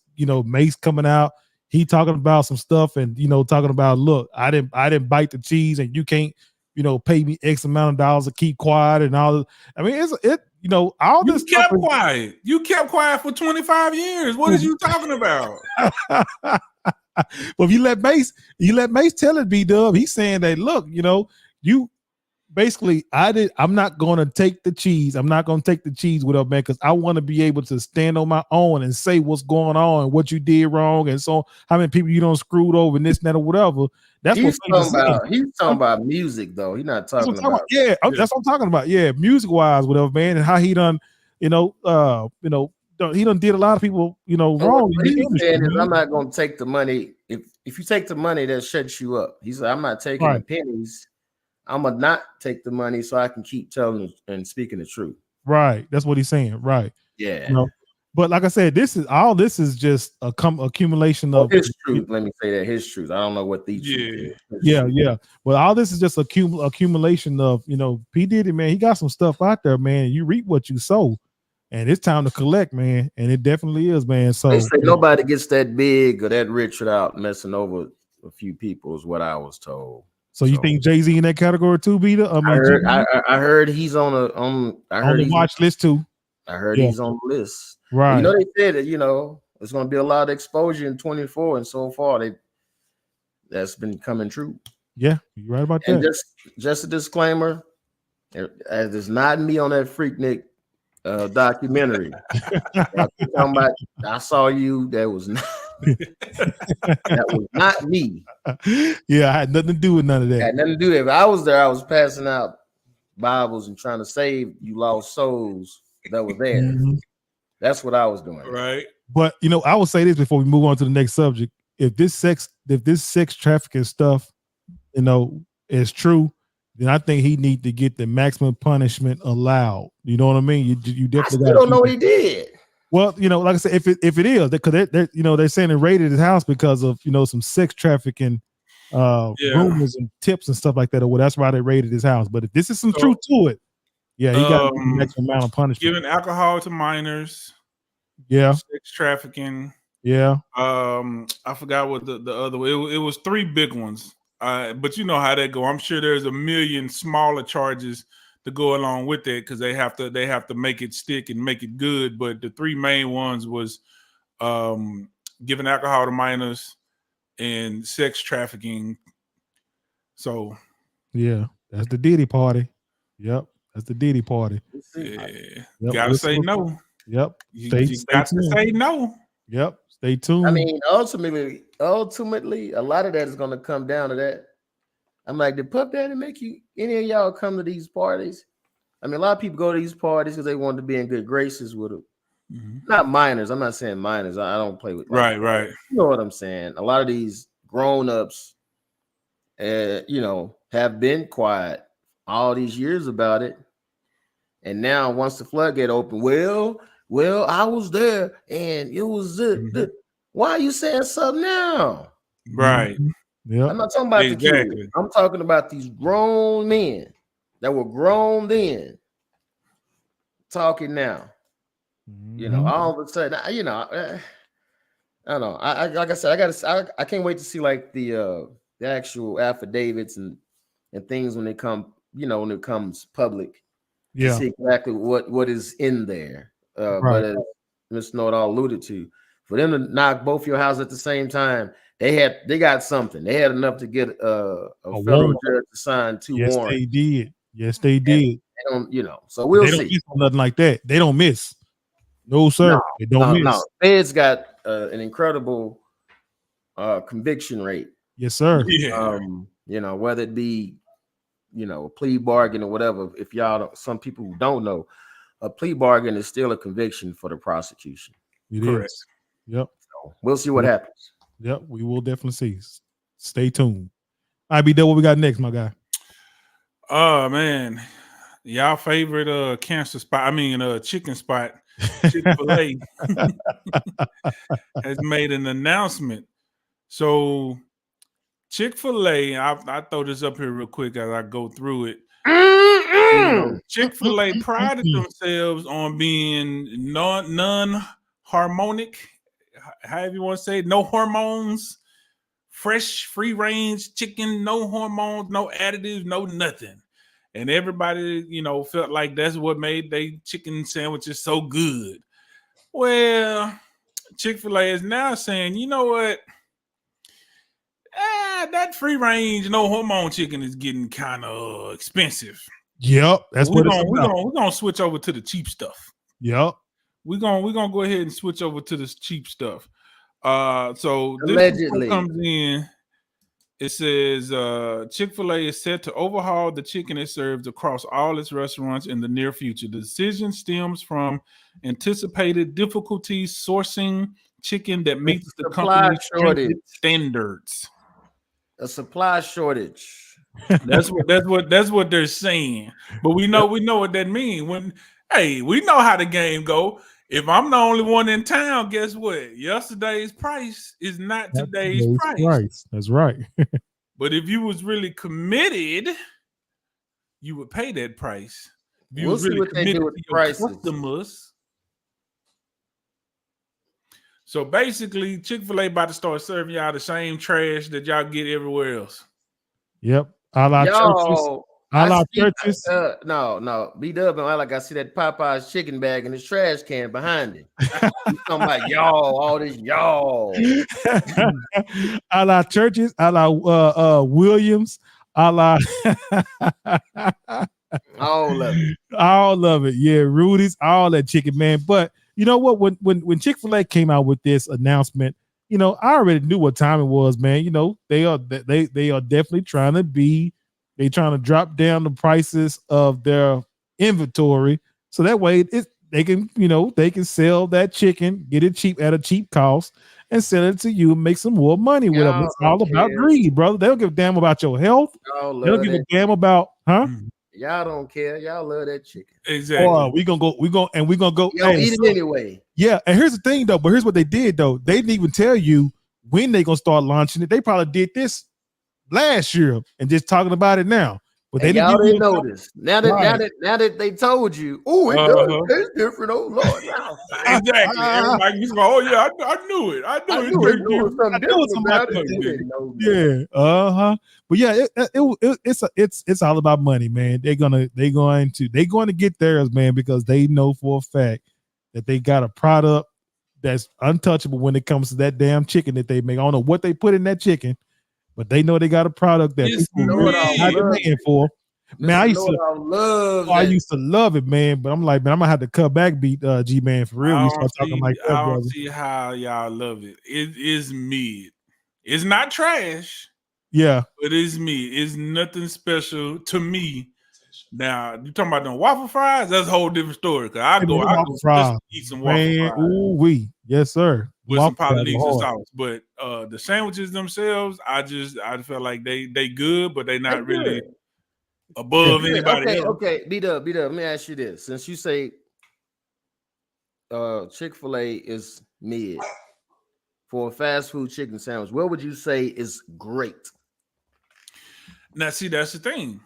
coming out. he talking about some stuff and talking about, look, I didn't bite the cheese and you can't pay me X amount of dollars to keep quiet and all. I mean, all this You kept quiet. You kept quiet for 25 years. What is you talking about? Well, if you let Mace tell it, B-Dub, he's saying that, look, you basically, I'm not going to take the cheese. I'm not going to take the cheese with her, man, because I want to be able to stand on my own and say what's going on and what you did wrong and so how many people you don't screwed over and this and that or whatever. That's he's what he's talking about music, though. He's not talking about. Yeah, that's what I'm talking about. Yeah, music wise, whatever, man, and how he done, he done did a lot of people, wrong. What he's saying is, I'm not going to take the money. If you take the money, that shuts you up. He said, I'm not taking the pennies. I'm gonna not take the money so I can keep telling and speaking the truth. Right. That's what he's saying. Right. Yeah. But like I said, this is just a accumulation of his truth. Let me say that his truth. I don't know what these. Yeah. Well, all this is just accumulation of P. Diddy, man. He got some stuff out there, man. You reap what you sow, and it's time to collect, man. And it definitely is, man. So they say nobody gets that big or that rich without messing over a few people, is what I was told. So you think Jay-Z in that category too, Beta? I heard he's on the watch list too. I heard he's on the list. Right. They said that there's going to be a lot of exposure in 24, and so far that's been coming true. Yeah, you're right about and that. Just a disclaimer: there's not me on that Freaknik documentary. I saw you. That was not. That was not me. Yeah, I had nothing to do with none of that. I had nothing to do with it. If I was there, I was passing out Bibles and trying to save you lost souls that were there. Mm-hmm. That's what I was doing. Right. But I will say this before we move on to the next subject. If this sex trafficking stuff, is true, then I think he need to get the maximum punishment allowed. You know what I mean? You definitely don't know what he did. Well, like I said, if it is, because they're saying they raided his house because of some sex trafficking rumors and tips and stuff like that. Or that's why they raided his house. But if this is some truth to it, yeah, he got the maximum amount of punishment. Giving alcohol to minors, sex trafficking, I forgot what the other way. It was 3 big ones. But you know how that go. I'm sure there's a million smaller charges to go along with it because they have to make it stick and make it good. But the 3 main ones was giving alcohol to minors and sex trafficking. So yeah, that's the Diddy party. Yep, that's the Diddy party. Yeah, gotta say no. Yep, you got to say no. Yep, stay tuned. I mean, ultimately, a lot of that is going to come down to that. I'm like, did Puff Daddy make any of y'all come to these parties? I mean, a lot of people go to these parties because they want to be in good graces with them. Mm-hmm. Not minors. I'm not saying minors. I don't play with. Right. You know what I'm saying? A lot of these grown-ups, have been quiet all these years about it. And now once the floodgate open, well, I was there and it was why are you saying something now? Right. Yeah. I'm not talking about the kids. I'm talking about these grown men that were grown then talking now. All of a sudden, I don't know. I like I said, I can't wait to see like the actual affidavits and things when they come, when it comes public. Yeah. To see exactly what is in there. But as Ms. Know-it-all alluded to, for them to knock both your houses at the same time, they got something. They had enough to get a federal judge to sign 2 warrants. Yes, they did. They don't, so we'll see. Miss nothing like that. They don't miss. No, sir. They don't miss. No. Fed's got an incredible conviction rate. Yes, sir. Yeah. Whether it be, a plea bargain or whatever. If some people who don't know, a plea bargain is still a conviction for the prosecution. Correct. Yep. So we'll see what happens. Yep, we will definitely see. Stay tuned. All right, B-Dub, what we got next, my guy? Oh man, y'all favorite cancer spot? I mean, chicken spot. Chick FIL A has made an announcement. So Chick FIL A, I'll throw this up here real quick as I go through it. Chick FIL A prided themselves on being non-harmonic, however you want to say it, no hormones, fresh, free range chicken, no hormones, no additives, no nothing. And everybody, felt like that's what made they chicken sandwiches so good. Well, Chick FIL A is now saying, you know what? That free range, no hormone chicken is getting kind of expensive. Yep, that's what it's we're about. gonna switch over to the cheap stuff. Yep. We're gonna go ahead and switch over to this cheap stuff. So Allegedly. this comes in. It says Chick FIL A is set to overhaul the chicken it serves across all its restaurants in the near future. The decision stems from anticipated difficulties sourcing chicken that meets the company's stringent standards. A supply shortage. That's what they're saying. But we know what that means. We know how the game go. If I'm the only one in town, guess what? Yesterday's price is not today's price. That's right. But if you was really committed, you would pay that price. If you was really committed to your customers. So basically, Chick FIL A about to start serving y'all the same trash that y'all get everywhere else. Yep. A la churches. No. B-Dub, like I see that Popeye's chicken bag in his trash can behind it. He's talking about y'all, all this y'all. A la churches, a la Williams, a la all of it. All of it. Yeah, Rudy's, all that chicken, man. But you know what? When Chick FIL A came out with this announcement, I already knew what time it was, man. They are definitely trying to drop down the prices of their inventory, so that way they can sell that chicken, get it cheap at a cheap cost, and sell it to you and make some more money with them. It's all about greed, brother. They don't give a damn about your health. They don't give a damn about, Y'all don't care. Y'all love that chicken. Exactly. We're gonna go. Eat it anyway. Yeah, and here's the thing though. But here's what they did though. They didn't even tell you when they gonna start launching it. They probably did this last year and just talking about it now. But they y'all didn't notice. Now that they told you, it's different. Oh Lord, now. Exactly. Everybody used to go, oh yeah, I knew it. I knew it. Yeah. But yeah, it's all about money, man. They're going to get theirs, man, because they know for a fact that they got a product that's untouchable when it comes to that damn chicken that they make. I don't know what they put in that chicken, but they know they got a product that people are paying for. Man, I used to love it, man. But I'm like, man, I'm gonna have to cut back, beat G Man for real. I don't see how y'all love it. It is mid. It's not trash. Yeah, but it's mid. It's nothing special to me. Now you talking about them waffle fries? That's a whole different story. Cause I go eat some waffle fries. Ooh, yes, sir. With some Polynesian sauce. But the sandwiches themselves, I feel like they good, but they not really above anybody else. Okay, B-Dub, let me ask you this. Since you say Chick FIL A is mid for a fast food chicken sandwich, what would you say is great? Now, see, that's the thing.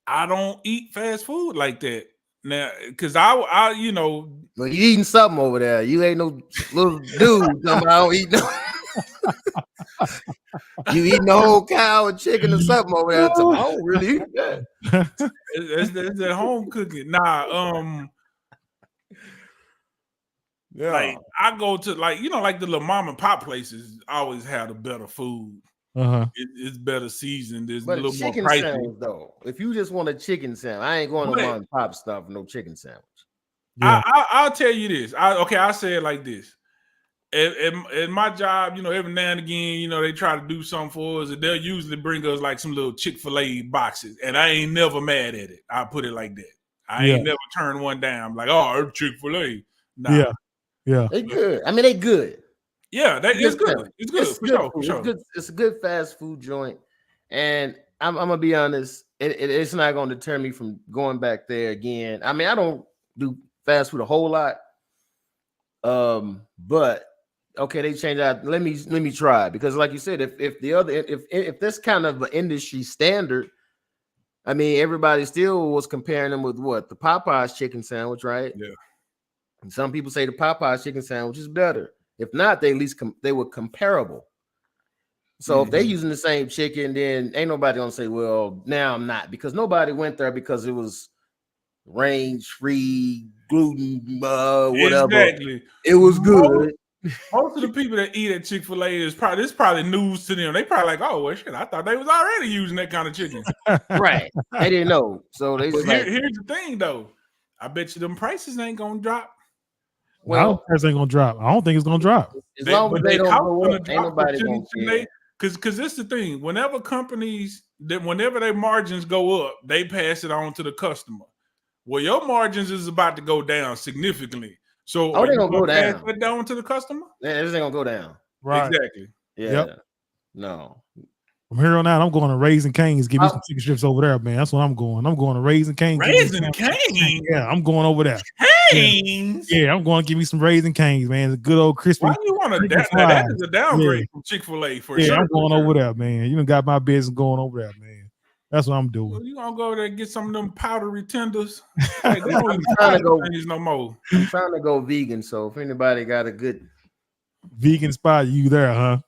I don't eat fast food like that. Now, because I well, you eating something over there. You ain't no little dude. I don't eat no. You eating the whole cow and chicken or something over there. I don't really eat that. It's at home cooking. Nah, yeah. Like I go to like the little mom and pop places always have the better food. It's better seasoned. It's a little more pricey. Sandwich, though. If you just want a chicken sandwich, I ain't going to mom and pop stuff. No chicken sandwich. Yeah. I'll tell you this. I'll say it like this. At my job, every now and again, they try to do something for us, and they'll usually bring us like some little Chick FIL A boxes, and I ain't never mad at it. I'll put it like that. I ain't never turned one down. I'm like, oh, Chick FIL A. Nah. Yeah. They good. I mean, they good. Yeah, it's good. It's good. For sure. It's a good fast food joint, and I'm gonna be honest. It's not gonna deter me from going back there again. I mean, I don't do fast food a whole lot, but okay, they changed out. Let me try, because like you said, if that's kind of an industry standard, I mean, everybody still was comparing them with what? The Popeyes chicken sandwich, right? Yeah. And some people say the Popeyes chicken sandwich is better. If not, they at least they were comparable. So if they're using the same chicken, then ain't nobody gonna say, well, now I'm not, because nobody went there because it was range free, gluten, whatever. Exactly. It was good. Most of the people that eat at Chick FIL A is probably news to them. They probably like, oh well, shit, I thought they was already using that kind of chicken. Right. They didn't know. So they just like, here's the thing though. I bet you them prices ain't gonna drop. Well, price ain't gonna drop. I don't think it's gonna drop. As long as they don't go up, ain't nobody gonna care. Because this the thing. Whenever their margins go up, they pass it on to the customer. Well, your margins is about to go down significantly. So they're gonna go down. Pass that down to the customer? Yeah, everything gonna go down. Right. Exactly. Yeah. Yep. No. From here on out, I'm going to Raising Cane's. Give me some chicken strips over there, man. That's what I'm going. I'm going to Raising Cane's. Raising Cane's? Yeah, I'm going over there. Cane's? Yeah, I'm going to give me some Raising Cane's, man. It's a good old crispy. Why do you want to that is a downgrade from Chick FIL A for sure. I'm going over there, man. You done got my business going over there, man. That's what I'm doing. Well, you gonna go over there and get some of them powdery tenders? Like, they don't even trying to go no more. I'm trying to go vegan. So if anybody got a good vegan spot, you there, huh?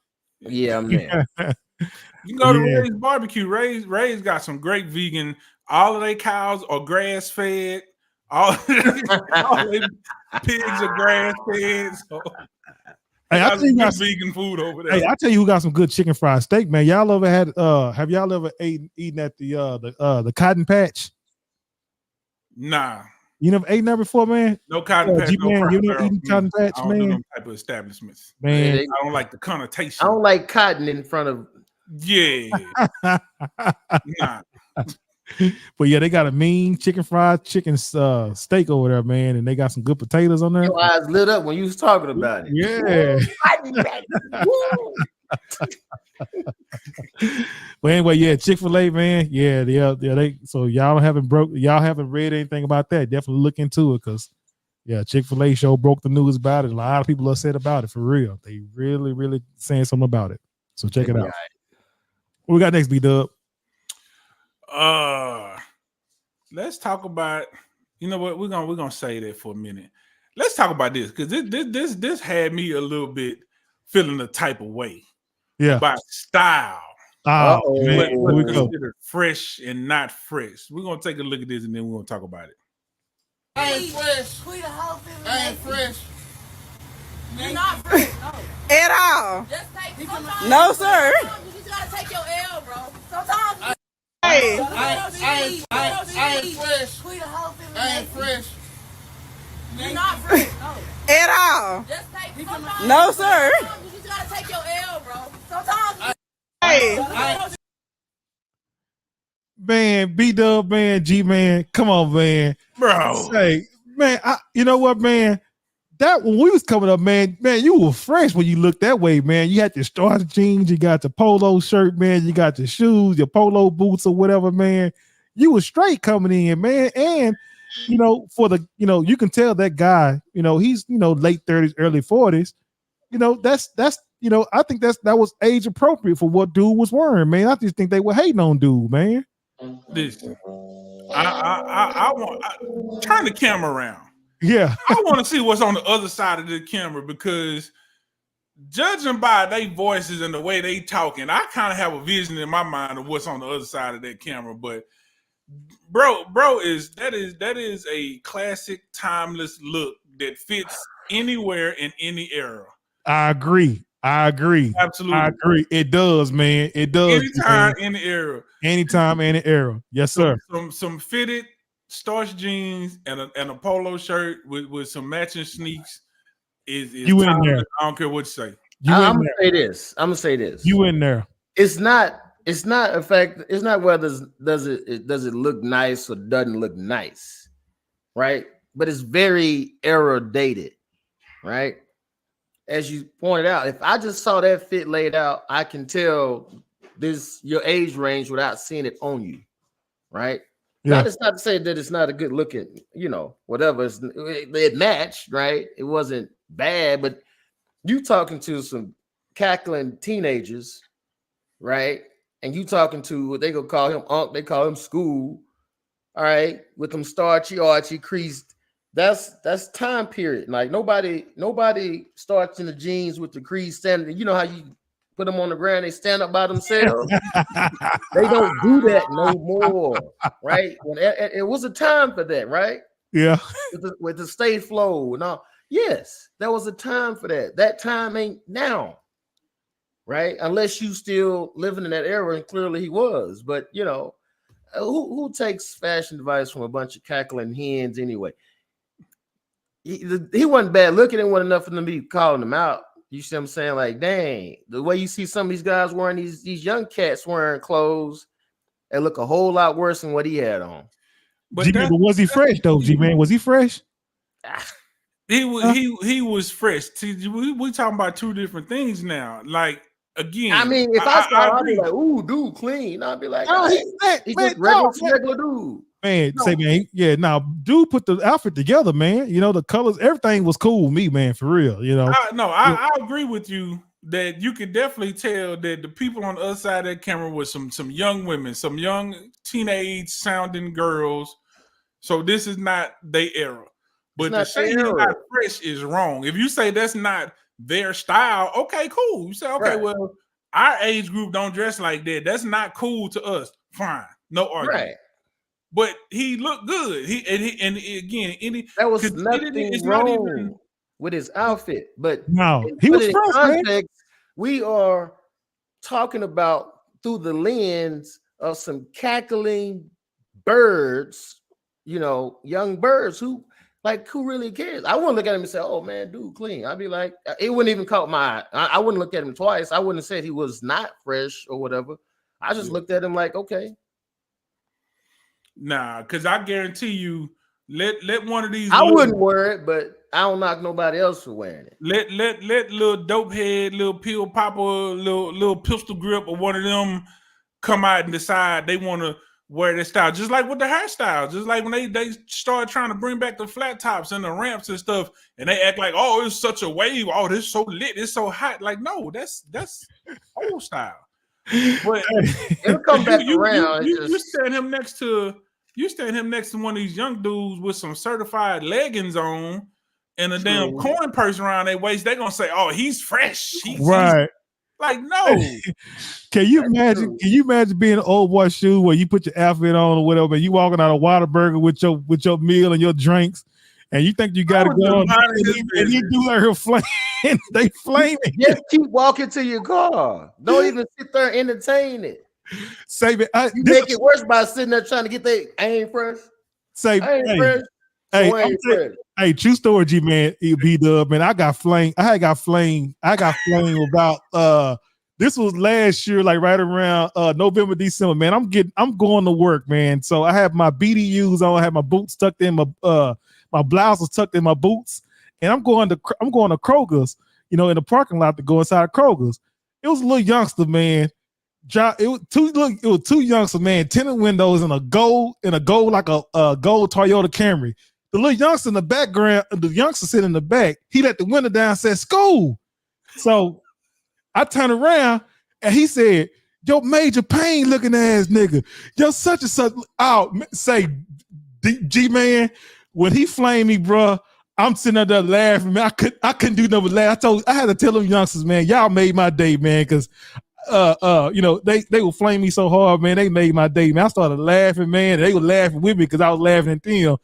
Yeah, I'm there. You can go to Ray's Barbecue. Ray's got some great vegan. All of their cows are grass fed. All their pigs are grass fed. So hey, I tell you got vegan food over there. Hey, I tell you who got some good chicken fried steak, man. Y'all ever had? Have y'all ever eaten at the Cotton Patch? Nah. You never ate that before, man? No Cotton Patch. Man, you never eaten Cotton Patch, I don't do them type of establishments. Man, I don't like the connotation. I don't like cotton in front of. Yeah. Nah. But yeah, they got a mean fried chicken steak over there, man, and they got some good potatoes on there. Your eyes lit up when you was talking about it. Yeah. But anyway, yeah, Chick FIL A, man. Yeah, they so y'all haven't read anything about that. Definitely look into it, because Chick FIL A show broke the news about it. A lot of people are said about it for real. They really, really saying something about it. So check it out. What we got next, B-Dub? Let's talk about, you know what, we're gonna say that for a minute. Let's talk about this, because this had me a little bit feeling a type of way. Yeah. About style. Oh, man. What we go. considered fresh and not fresh. We're gonna take a look at this and then we're gonna talk about it. I ain't fresh. I ain't fresh. You're not fresh. No. At all. Just take no, sir. You just gotta take your L, bro. Sometimes. Hey, I ain't fresh. I ain't fresh. You're not fresh. No. At all. Just take no, sir. You just gotta take your L, bro. Sometimes. Hey. Man, B-Dub, man, G-Man, come on, man. Bro. Hey, man, you know what, man? That when we was coming up, man, you were fresh when you looked that way, man. You had your starter jeans, you got the polo shirt, man, you got your shoes, your polo boots or whatever, man. You were straight coming in, man. And for the, you can tell that guy, he's late 30s, early 40s. That's I think that was age appropriate for what dude was wearing, man. I just think they were hating on dude, man. Listen, I want turn the camera around. Yeah. I want to see what's on the other side of the camera, because judging by their voices and the way they talking, I kind of have a vision in my mind of what's on the other side of that camera. But bro, that is a classic, timeless look that fits anywhere in any era. I agree. Absolutely. I agree. It does, man. It does. Anytime, any era. Anytime, any era. Yes, sir. Some fitted starch jeans and a polo shirt with some matching sneaks is you in there. I don't care what you say. I'm gonna say this. You in there. It's not a fact. It's not whether does it look nice or doesn't look nice, right? But it's very era dated, right? As you pointed out, if I just saw that fit laid out, I can tell your age range without seeing it on you, right? Yeah. That is not to say that it's not a good looking, whatever. It matched, right? It wasn't bad, but you talking to some cackling teenagers, right? And you talking to what they gonna call him Unc, they call him School, all right, with them starchy, archy, creased that's time period. Like nobody starts in the jeans with the crease standing. You know how you put them on the ground, they stand up by themselves. They don't do that no more, right? When it was a time for that, right? Yeah. With the state flow and all. Yes, there was a time for that. That time ain't now, right? Unless you still living in that era, and clearly he was. But you know, who takes fashion advice from a bunch of cackling hens anyway? He wasn't bad looking. It wasn't enough for them to be calling him out. You see what I'm saying? Like, dang, the way you see some of these guys wearing these young cats wearing clothes, they look a whole lot worse than what he had on. But was he fresh though, G-Man? Was he fresh? He was fresh. See, we talking about two different things now. Like, again, I mean, if I saw, I'd be like, "Ooh, dude, clean." I'd be like, "Oh, he's just regular dude." Man, say man, yeah. Now, dude put the outfit together, man. You know, the colors, everything was cool. Me, man, for real. You know, I agree with you that you could definitely tell that the people on the other side of that camera were some young women, some young teenage sounding girls. So this is not their era. But to say he's not fresh is wrong. If you say that's not their style, okay, cool. You say, okay, well, our age group don't dress like that. That's not cool to us. Fine, no argument. Right. But he looked good. That was nothing wrong with his outfit. But no, he was fresh. Context, we are talking about through the lens of some cackling birds, you know, young birds who really cares? I wouldn't look at him and say, "Oh man, dude, clean." I'd be like, it wouldn't even caught my eye. I wouldn't look at him twice. I wouldn't have said he was not fresh or whatever. I just looked at him like, okay. Nah, because I guarantee you, let one of these. I wouldn't wear it, but I don't knock nobody else for wearing it. Let little dope head, little pill popper, little pistol grip, or one of them come out and decide they want to wear their style, just like with the hairstyle, just like when they started trying to bring back the flat tops and the ramps and stuff, and they act like, oh, it's such a wave, oh, this is so lit, it's so hot. Like, no, that's old style. But it'll come back around. You stand him next to one of these young dudes with some certified leggings on and a damn coin purse around their waist, they're gonna say, oh, he's fresh. He's like, no. Can you imagine being an old boy shoe where you put your outfit on or whatever, and you walking out of Whataburger with your meal and your drinks, and you think you got to go on, and you do like her flame, they flaming. Just keep walking to your car. Don't even sit there and entertain it. Save it. You make it worse by sitting there trying to get that. I ain't fresh. Hey, true story, G man. B-Dub, man. I got flame about this was last year, like right around November, December, man. I'm going to work, man. So I have my BDUs on, I have my boots tucked in, my blouse was tucked in my boots, and I'm going to Kroger's, you know, in the parking lot to go inside Kroger's. It was a little youngster, man. It was two youngsters, man, tinted windows and a gold like a gold Toyota Camry. The little youngster in the background, the youngster sitting in the back, he let the window down and said, "School." So I turned around and he said, "Yo, Major Payne looking ass nigga, yo, such and such." Say, G man, when he flamed me, bro, I'm sitting there laughing, man. I couldn't do nothing but laugh. I had to tell them youngsters, man, y'all made my day, man, because you know, they would flame me so hard, man. They made my day, man. I started laughing, man. They were laughing with me because I was laughing at them.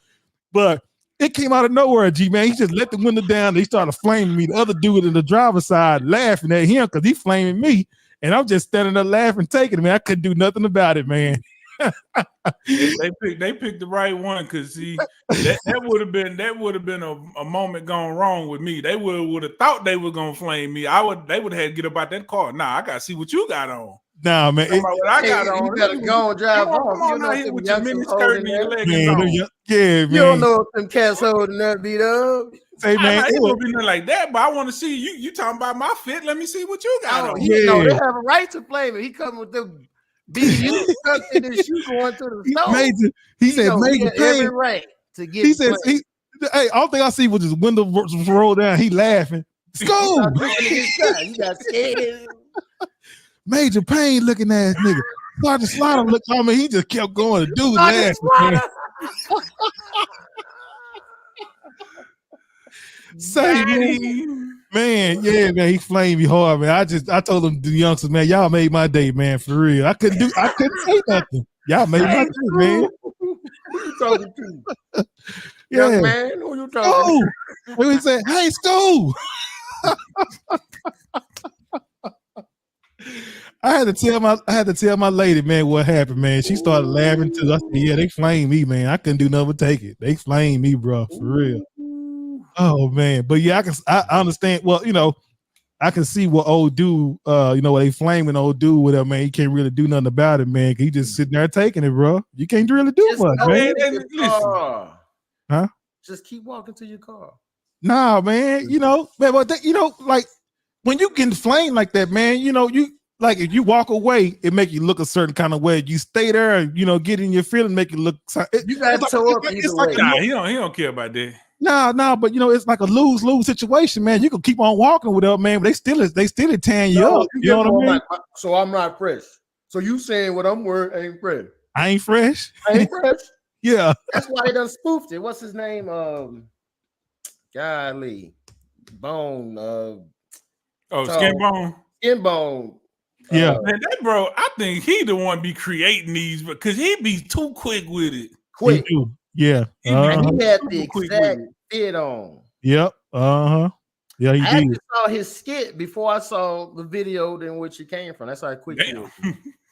But it came out of nowhere, G man. He just let the window down. They started flaming me. The other dude in the driver's side laughing at him because he flaming me, and I'm just standing there laughing, taking it, man. I couldn't do nothing about it, man. They picked the right one, because see, that would have been a moment gone wrong with me. They would have thought they were gonna flame me. They would have had to get up out that car. Nah, I gotta see what you got on. Nah, man. What I got on. You better go and drive home. Come on out here with your mini skirt and your leggings on. Yeah, man. You don't know if them cats holding that beat up. Say, man, it won't be nothing like that, but I want to see you. You talking about my fit? Let me see what you got on. You know, they have a right to blame it. He coming with the BDU tucked in his shoe going to the store. He said, Major Payne. Every right to get. He said, all thing I see was his window roll down. He laughing. School. You got scared. Major Payne looking ass nigga. Sergeant Slaughter looked on me. He just kept going. The dude laughing. Say, man, yeah, man, he flamed me hard, man. I told him, the youngsters, man, y'all made my day, man, for real. I couldn't say nothing. Y'all made my day, man. Who you talking to? Yeah. Young man, who you talking to? And we said, hey, Stu. I had to tell my lady, man, what happened, man. She started laughing too. I said, yeah, they flamed me, man. I couldn't do nothing but take it. They flamed me, bro, for real. Oh man, but yeah, I understand. Well, I can see what old dude, they flaming old dude with him, man. He can't really do nothing about it, man. He just sitting there taking it, bro. You can't really do much, man. Listen. Huh? Just keep walking to your car. Nah, man. Like when you get flamed like that, man, you like if you walk away, it make you look a certain kind of way. You stay there and get in your feeling, make it look. You got to toe up. He don't care about that. No, but it's like a lose-lose situation, man. You can keep on walking with them, man, but they still tearing you up. You know what I mean? So I'm not fresh. So you saying what I'm wearing ain't fresh? I ain't fresh. I ain't fresh. Yeah. That's why they done spoofed it. What's his name? Golly, Bone. Skin Bone. Skin Bone. Yeah, man, that bro. I think he the one be creating these, because he be too quick with it. Quick. Yeah. And he had the exact fit on. Yep. Yeah, he did. I actually saw his skit before I saw the video in which it came from. That's how quick he was.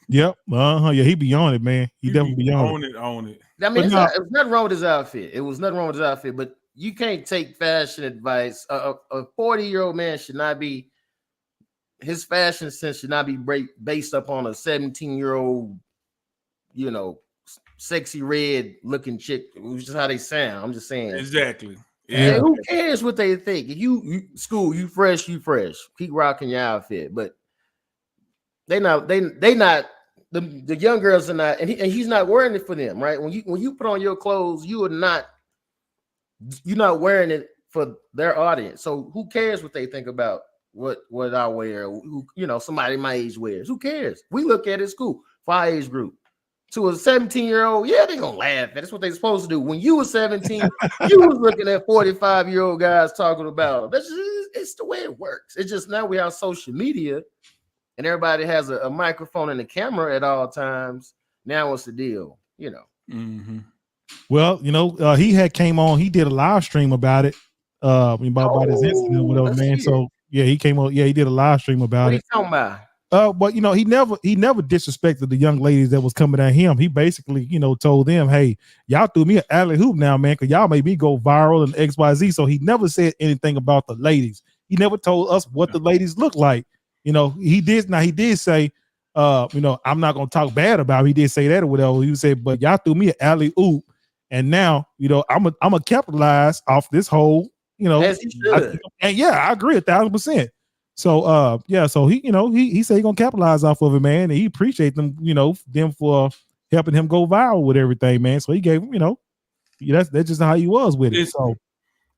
Yep. Yeah, he be on it, man. He definitely be on it. I mean, it was nothing wrong with his outfit. It was nothing wrong with his outfit, but you can't take fashion advice. A 40-year-old man should not be. His fashion sense should not be based upon a 17-year-old, sexy red looking chick, which is how they sound. I'm just saying. Exactly. Yeah. And who cares what they think? If you fresh, you fresh. Keep rocking your outfit. But they not the young girls are not, and he's not wearing it for them, right? When you put on your clothes, you're not wearing it for their audience. So who cares what they think about what I wear? Somebody my age wears. Who cares? We look at it at school for our age group. To a 17-year-old, yeah, they gonna laugh. That's what they supposed to do. When you were 17, you was looking at 45-year-old guys talking about them. It's the way it works. It's just now we have social media, and everybody has a microphone and a camera at all times. Now what's the deal? Mm-hmm. Well, he had came on. He did a live stream about it. About his incident with him, man. So yeah, he came on. Yeah, he did a live stream about it. What are you talking about? But he never disrespected the young ladies that was coming at him. He basically, told them, hey, y'all threw me an alley hoop now, man, because y'all made me go viral and XYZ. So he never said anything about the ladies. He never told us what the ladies look like. He did say, I'm not gonna talk bad about him. He did say that or whatever. He said, but y'all threw me an alley oop, and now, I'm gonna capitalize off this whole, As he should. I agree 1,000%. So so he said he gonna capitalize off of it, man, and he appreciate them, them for helping him go viral with everything, man. So he gave him, that's just how he was with it. So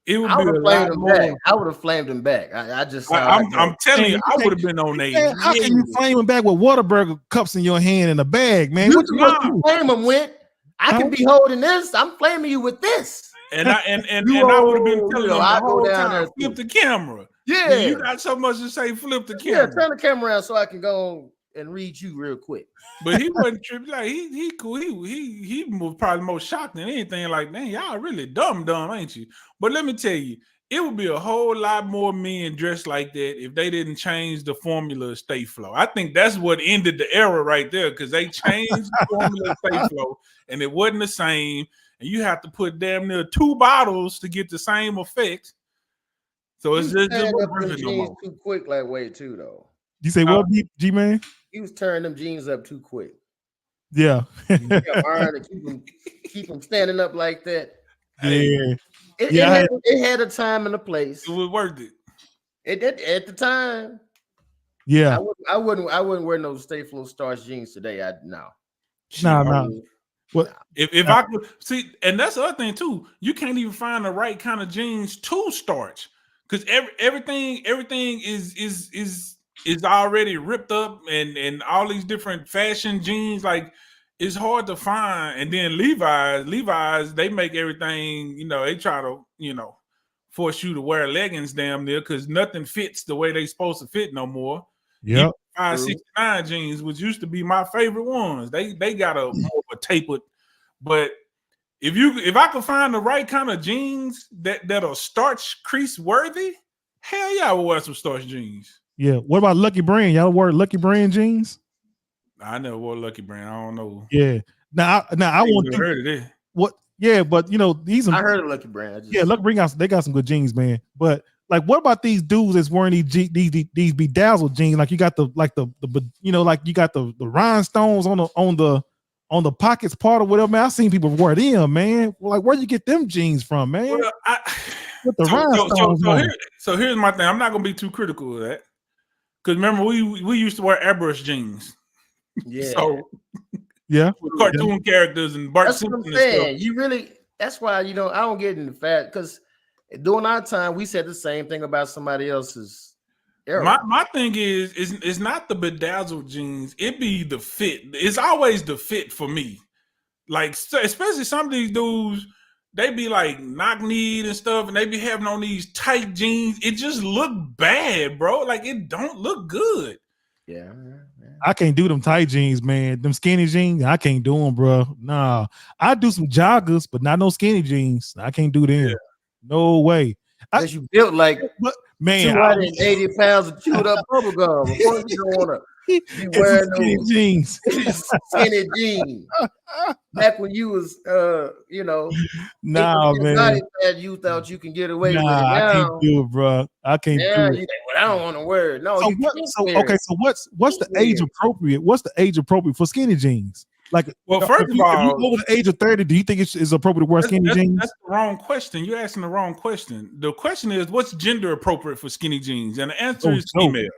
it would I be would a lot more. I would have flamed him back. I'm telling you, I would have been on there. How can you flame him back with Whataburger cups in your hand in a bag, man? What you flame him with? I can be holding this. I'm flaming you with this. And I would have been telling him the whole time, flip the camera. Yeah, you got so much to say. Flip the camera. Yeah, turn the camera around so I can go and read you real quick. But he wasn't tripping. Like he cool. He was probably more shocked than anything. Like, man, y'all really dumb, ain't you? But let me tell you, it would be a whole lot more men dressed like that if they didn't change the formula of Stay Flow. I think that's what ended the era right there, because they changed the formula of Stay Flow, and it wasn't the same. And you have to put damn near 2 bottles to get the same effect. So it's just jeans too quick, like way too though. You say what, G man? He was turning them jeans up too quick. Yeah. Keep them standing up like that. Yeah. It had a time and a place. It was worth it. It did at the time. Yeah. I wouldn't wear no Stay Flow Starch jeans today. No. What if I could see? And that's the other thing too. You can't even find the right kind of jeans to starch, because everything is already ripped up, and all these different fashion jeans, like, it's hard to find. And then Levi's they make everything, they try to force you to wear leggings damn near because nothing fits the way they supposed to fit no more. Yep. 569 jeans, which used to be my favorite ones. They got a more of a tapered, but if I could find the right kind of jeans that are starch crease worthy, hell yeah, I would wear some starch jeans. Yeah. What about Lucky Brand? Y'all wear Lucky Brand jeans? I never wore Lucky Brand. I don't know. Yeah. Now I want heard of it. What? Yeah, but you know these. I heard of Lucky Brand. Yeah, Lucky Brand they got some good jeans, man. But like, what about these dudes that's wearing these bedazzled jeans? Like you got the you know, like you got the rhinestones on the pockets part or whatever. Man, I seen people wear them, man. Like, where'd you get them jeans from, man? Well, With the rhinestones. So here's my thing. I'm not gonna be too critical of that because remember we used to wear airbrush jeans. Yeah. So yeah, with cartoon characters and Bart That's what I'm saying. You really. That's why I don't get in the fact because during our time we said the same thing about somebody else's era. My thing is it's not the bedazzled jeans. It be the fit. It's always the fit for me. Like especially some of these dudes, they be like knock-kneed and stuff, and they be having on these tight jeans. It just look bad, bro. Like it don't look good. Yeah. I can't do them tight jeans, man. Them skinny jeans, I can't do them, bro. Nah, I do some joggers, but not no skinny jeans. I can't do them. Yeah. No way. Because you built like man, 280 pounds of chewed up bubble gum. Of course, you don't want to be wearing skinny jeans. Skinny jeans. Back when you was, you know, nah, man. You thought you can get away with it. Now, I can't do it, bro. I can't do it. Like, well, I don't want to wear it. No, so what's the age appropriate? What's the age appropriate for skinny jeans? Like, well, first of all, if you over the age of 30, do you think it's appropriate to wear skinny jeans? That's the wrong question. You're asking the wrong question. The question is, what's gender appropriate for skinny jeans? And the answer is female.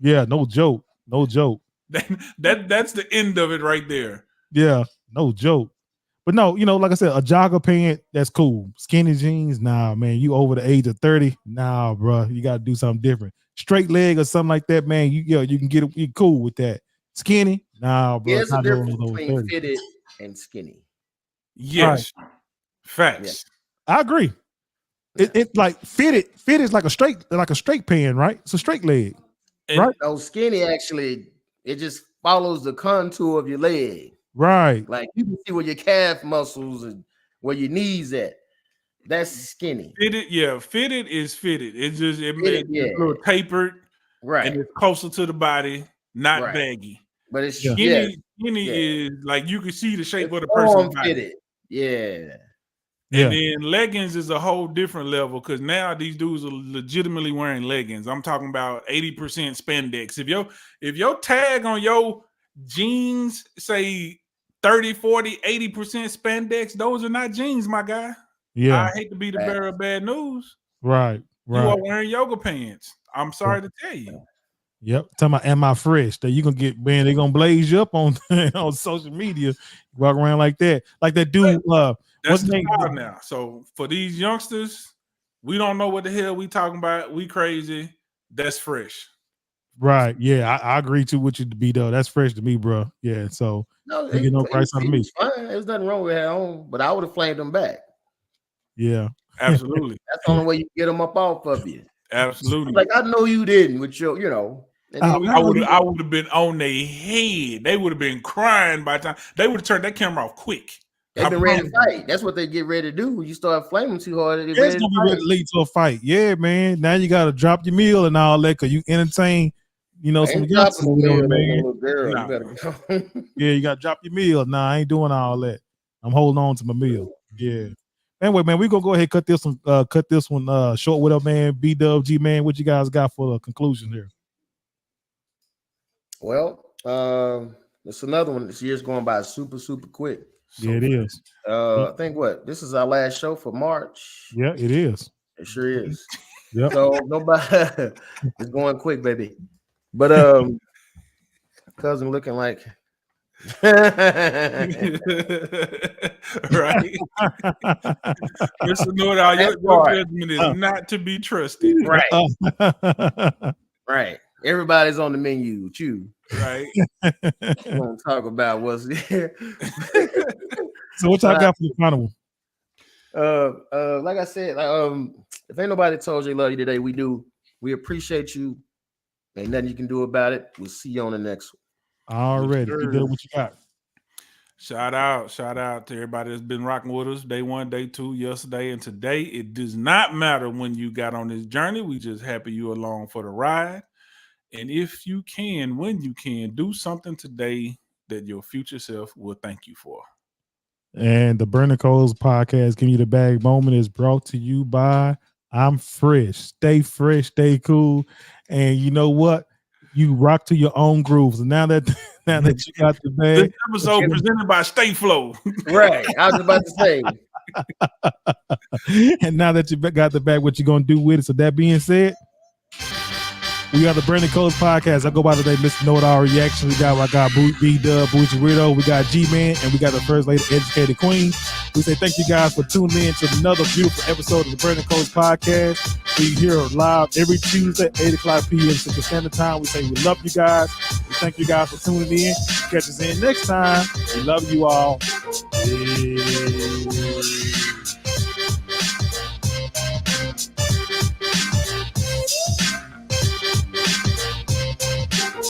Yeah, no joke. No joke. That's the end of it right there. Yeah, no joke. But no, you know, like I said, a jogger pant, that's cool. Skinny jeans, nah, man. You over the age of 30, nah, bro. You got to do something different. Straight leg or something like that, man. You can get cool with that. Skinny, nah, bro. There's a difference between fitted and skinny. Yes, right. Facts. Yeah. I agree. It like fitted is like a straight pan, right? It's a straight leg, right? No, skinny actually it just follows the contour of your leg. Right. Like you can see where your calf muscles and where your knees at. That's skinny. Fitted is fitted. It makes it a little tapered, right? And it's closer to the body, not baggy. But it's skinny is like you can see the shape of the person's body. Fitted. Yeah. And then leggings is a whole different level because now these dudes are legitimately wearing leggings. I'm talking about 80% spandex. If your tag on your jeans say 30, 40, 80% spandex, those are not jeans, my guy. Yeah. I hate to be the bearer of bad news. Right. You are wearing yoga pants. I'm sorry to tell you. Yep. Talking about am I fresh? That you gonna get, man, they're gonna blaze you up on social media, walk around like that. Like that dude, that's the problem now. So for these youngsters, we don't know what the hell we talking about. We crazy. That's fresh. Right. Yeah, I agree too with you to be though. That's fresh to me, bro. Yeah. So no, you get no price out of me. Fine. There's nothing wrong with that, but I would have flamed them back. Yeah. Absolutely. That's the only way you get them up off of you. Absolutely. Like I know you didn't with your, you know. I would have been on their head. They would have been crying by the time they would have turned that camera off quick. They've been ready to fight. That's what they get ready to do. When you start flaming too hard, it's gonna be ready to lead to a fight. Yeah, man. Now you gotta drop your meal and all that because you entertain, you know, some youngsters, man. Yeah, you gotta drop your meal. Nah, I ain't doing all that. I'm holding on to my meal. Yeah. Anyway, man, we're gonna go ahead and cut this one short with up, man. BWG, man. What you guys got for the conclusion here? Well, it's another one. This year's going by super quick. Yeah, it is. I think this is our last show for March. Yeah, it is. It sure is. Yeah. So nobody it's going quick, baby. But cousin looking like right. Mr. Nordahl, your judgment is not to be trusted. Right. Right. Everybody's on the menu. Chew. Right. We're gonna talk about what's there. So what y'all got for the final one? Like I said, if ain't nobody told you love you today, we do. We appreciate you. Ain't nothing you can do about it. We'll see you on the next one. Already. You did what you got. Shout out to everybody that's been rocking with us day 1, day 2, yesterday, and today. It does not matter when you got on this journey. We just happy you along for the ride. And if you can, when you can, do something today that your future self will thank you for. And the Burning Coals podcast, Give Me the Bag moment, is brought to you by I'm Fresh. Stay fresh, stay cool. And you know what? You rock to your own grooves. And now that you got the bag. This episode presented by Stay Flow. Right. I was about to say. And now that you got the bag, what you gonna do with it? So that being said, we are the Burning Coals podcast. I go by today, Mr. Know It All Reaction. I got B-Dub, Bougie Weirdo. We got G-Man, and we got the First Lady, Educated Queen. We say thank you guys for tuning in to another beautiful episode of the Burning Coals podcast. We here live every Tuesday, 8 o'clock p.m. Central Standard Time. We say we love you guys. We thank you guys for tuning in. Catch us in next time. We love you all. Yeah.